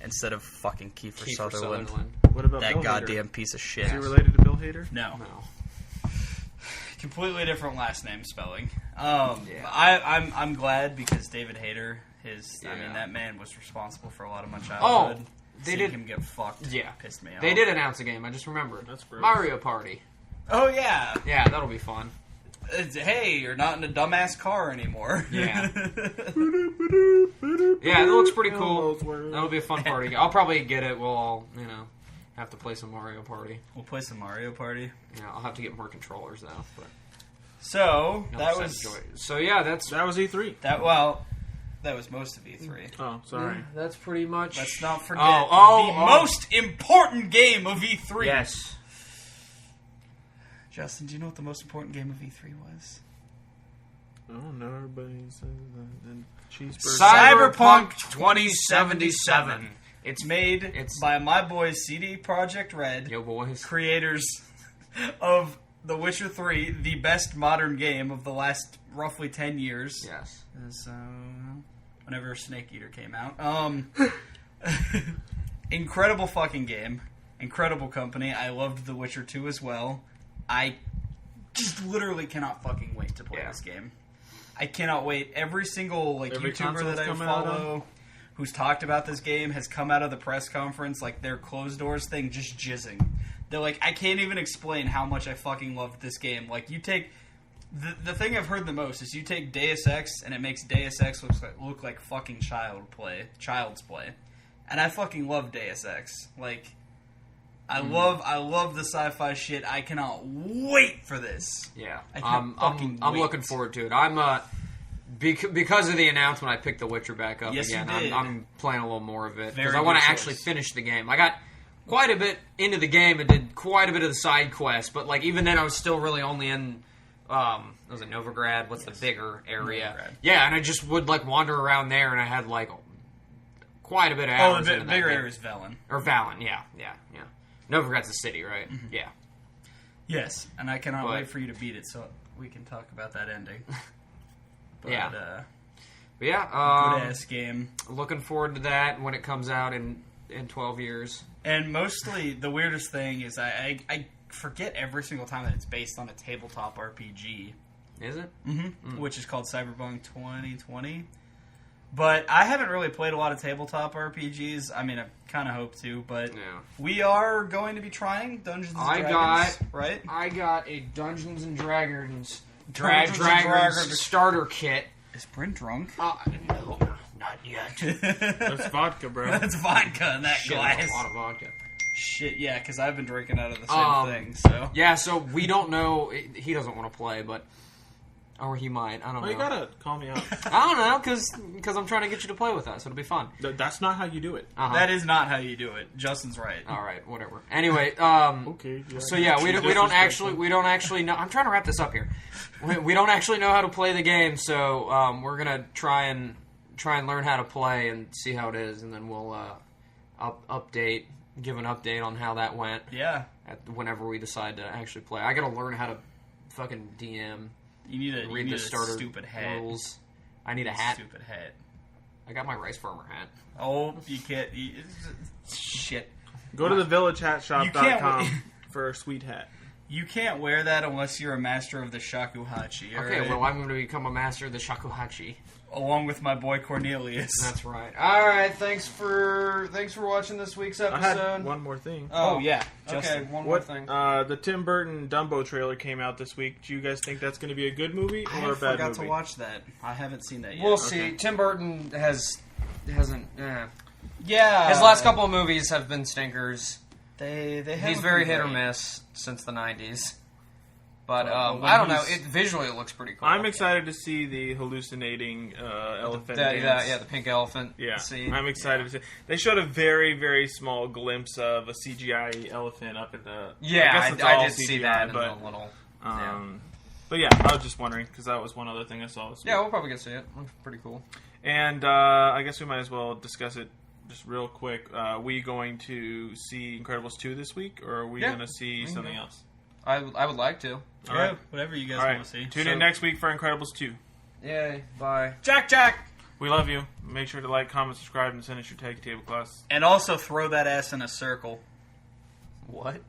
instead of fucking Kiefer Kiefer Sutherland. What about That Bill goddamn piece of shit. Hader? Is he related to Bill Hader? No. No. Completely different last name spelling. Yeah. I'm glad because David Hayter, I Yeah. mean, that man was responsible for a lot of my childhood. they Seeing did- him get fucked. Yeah. Pissed me off. They did announce a game. I just remembered. That's gross. Mario Party. Oh yeah. Yeah, that'll be fun. Hey, you're not in a dumbass car anymore. Yeah. Yeah, it looks pretty cool. That'll be a fun party. I'll probably get it. We'll all, have to play some Mario Party. We'll play some Mario Party. I'll have to get more controllers though. But So I'll that just was enjoy it. So yeah, that's That was E3. that was most of E3. Oh, sorry. that's pretty much. Let's not forget Oh, the most important game of E3. Yes. Justin, do you know what the most important game of E3 was? I don't know. Everybody says cheeseburger. Cyberpunk 2077. It's Made by my boys CD Projekt Red, Yo boys. creators of The Witcher 3, the best modern game of the last roughly 10 years. Yes. As, whenever Snake Eater came out. Incredible fucking game. Incredible company. I loved The Witcher 2 as well. I just literally cannot fucking wait to play this game. I cannot wait. Every single Every YouTuber console's that I coming out follow who's talked about this game has come out of the press conference like their closed doors thing just jizzing. They're like, I can't even explain how much I fucking loved this game. Like, you take... The thing I've heard the most is you take Deus Ex and it makes Deus Ex look like fucking child's play. And I fucking love Deus Ex. Like, I love the sci-fi shit. I cannot wait for this. Yeah. I can't fucking I'm wait. looking forward to it. I'm because of the announcement, I picked The Witcher back up Yes, you again. did. I'm playing a little more of it because Very I want good to actually choice. finish the game. I got quite a bit into the game and did quite a bit of the side quests, but like even then, I was still really only in. Was it Novigrad? What's the bigger area? Novigrad. Yeah, and I just would like wander around there, and I had like quite a bit of Oh, hours. the into that bigger game. area is Velen. Or Valen, yeah. Novigrad's a city, right? Mm-hmm. Yeah. Yes, and I cannot But- wait for you to beat it so we can talk about that ending. But, Yeah. good But yeah, ass game. looking forward to that when it comes out in 12 years. And mostly, the weirdest thing is I forget every single time that it's based on a tabletop RPG. Is it? Which is called Cyberpunk 2020. But I haven't really played a lot of tabletop RPGs. I mean, I kind of hope to, but Yeah. we are going to be trying Dungeons and I Dragons, got- right? I got a Dungeons and Dragons Dungeons and Dragons. starter kit. Is Bryn drunk? No, not yet. That's vodka, bro. That's vodka in that Shit, glass. that's a lot of vodka. Shit, yeah, because I've been drinking out of the same thing, so. Yeah, so we don't know. He doesn't want to play, but... Or he might. I don't Well, know. you gotta call me out. I don't know, because I'm trying to get you to play with us. It'll be fun. That's not how you do it. Uh-huh. That is not how you do it. Justin's right. All right, whatever. Anyway, Okay. so yeah, we don't actually know. I'm trying to wrap this up here. We don't actually know how to play the game, so we're gonna try and learn how to play and see how it is, and then we'll give an update on how that went. Yeah. whenever we decide to actually play. I gotta learn how to fucking DM. You need a Read the starter stupid hat. rules. I need a hat. Stupid hat. I got my rice farmer hat. Oh, you can't. Shit. Go to the villagehatshop.com You for a sweet hat. You can't wear that unless you're a master of the shakuhachi. Okay, right? well, I'm going to become a master of the shakuhachi. Along with my boy Cornelius. That's right. All right, thanks for watching this week's episode. I had one more thing. Oh yeah. Okay, Justin. one more thing. The Tim Burton Dumbo trailer came out this week. Do you guys think that's going to be a good movie or a bad forgot movie? to watch that. I haven't seen that yet. We'll see. Tim Burton hasn't. Yeah. His last couple of movies have been stinkers. They He's very hit or miss since the 90s. But Well, I don't know. Visually, it looks pretty cool. I'm excited to see the hallucinating elephant dance. The pink elephant. Yeah, scene. I'm excited to see. They showed a very, very small glimpse of a CGI elephant up at the. Yeah, guess I all did see that but, in the little. But yeah, I was just wondering because that was one other thing I saw this week. Yeah, we'll probably get to see it. Looks pretty cool. And I guess we might as well discuss it just real quick. Are we going to see Incredibles 2 this week, or are we going to see something else? I would like to. All right. Whatever you guys want to see. Tune in next week for Incredibles 2. Yay, bye. Jack! We love you. Make sure to like, comment, subscribe, and send us your Tacky Tablecloths. And also throw that ass in a circle. What?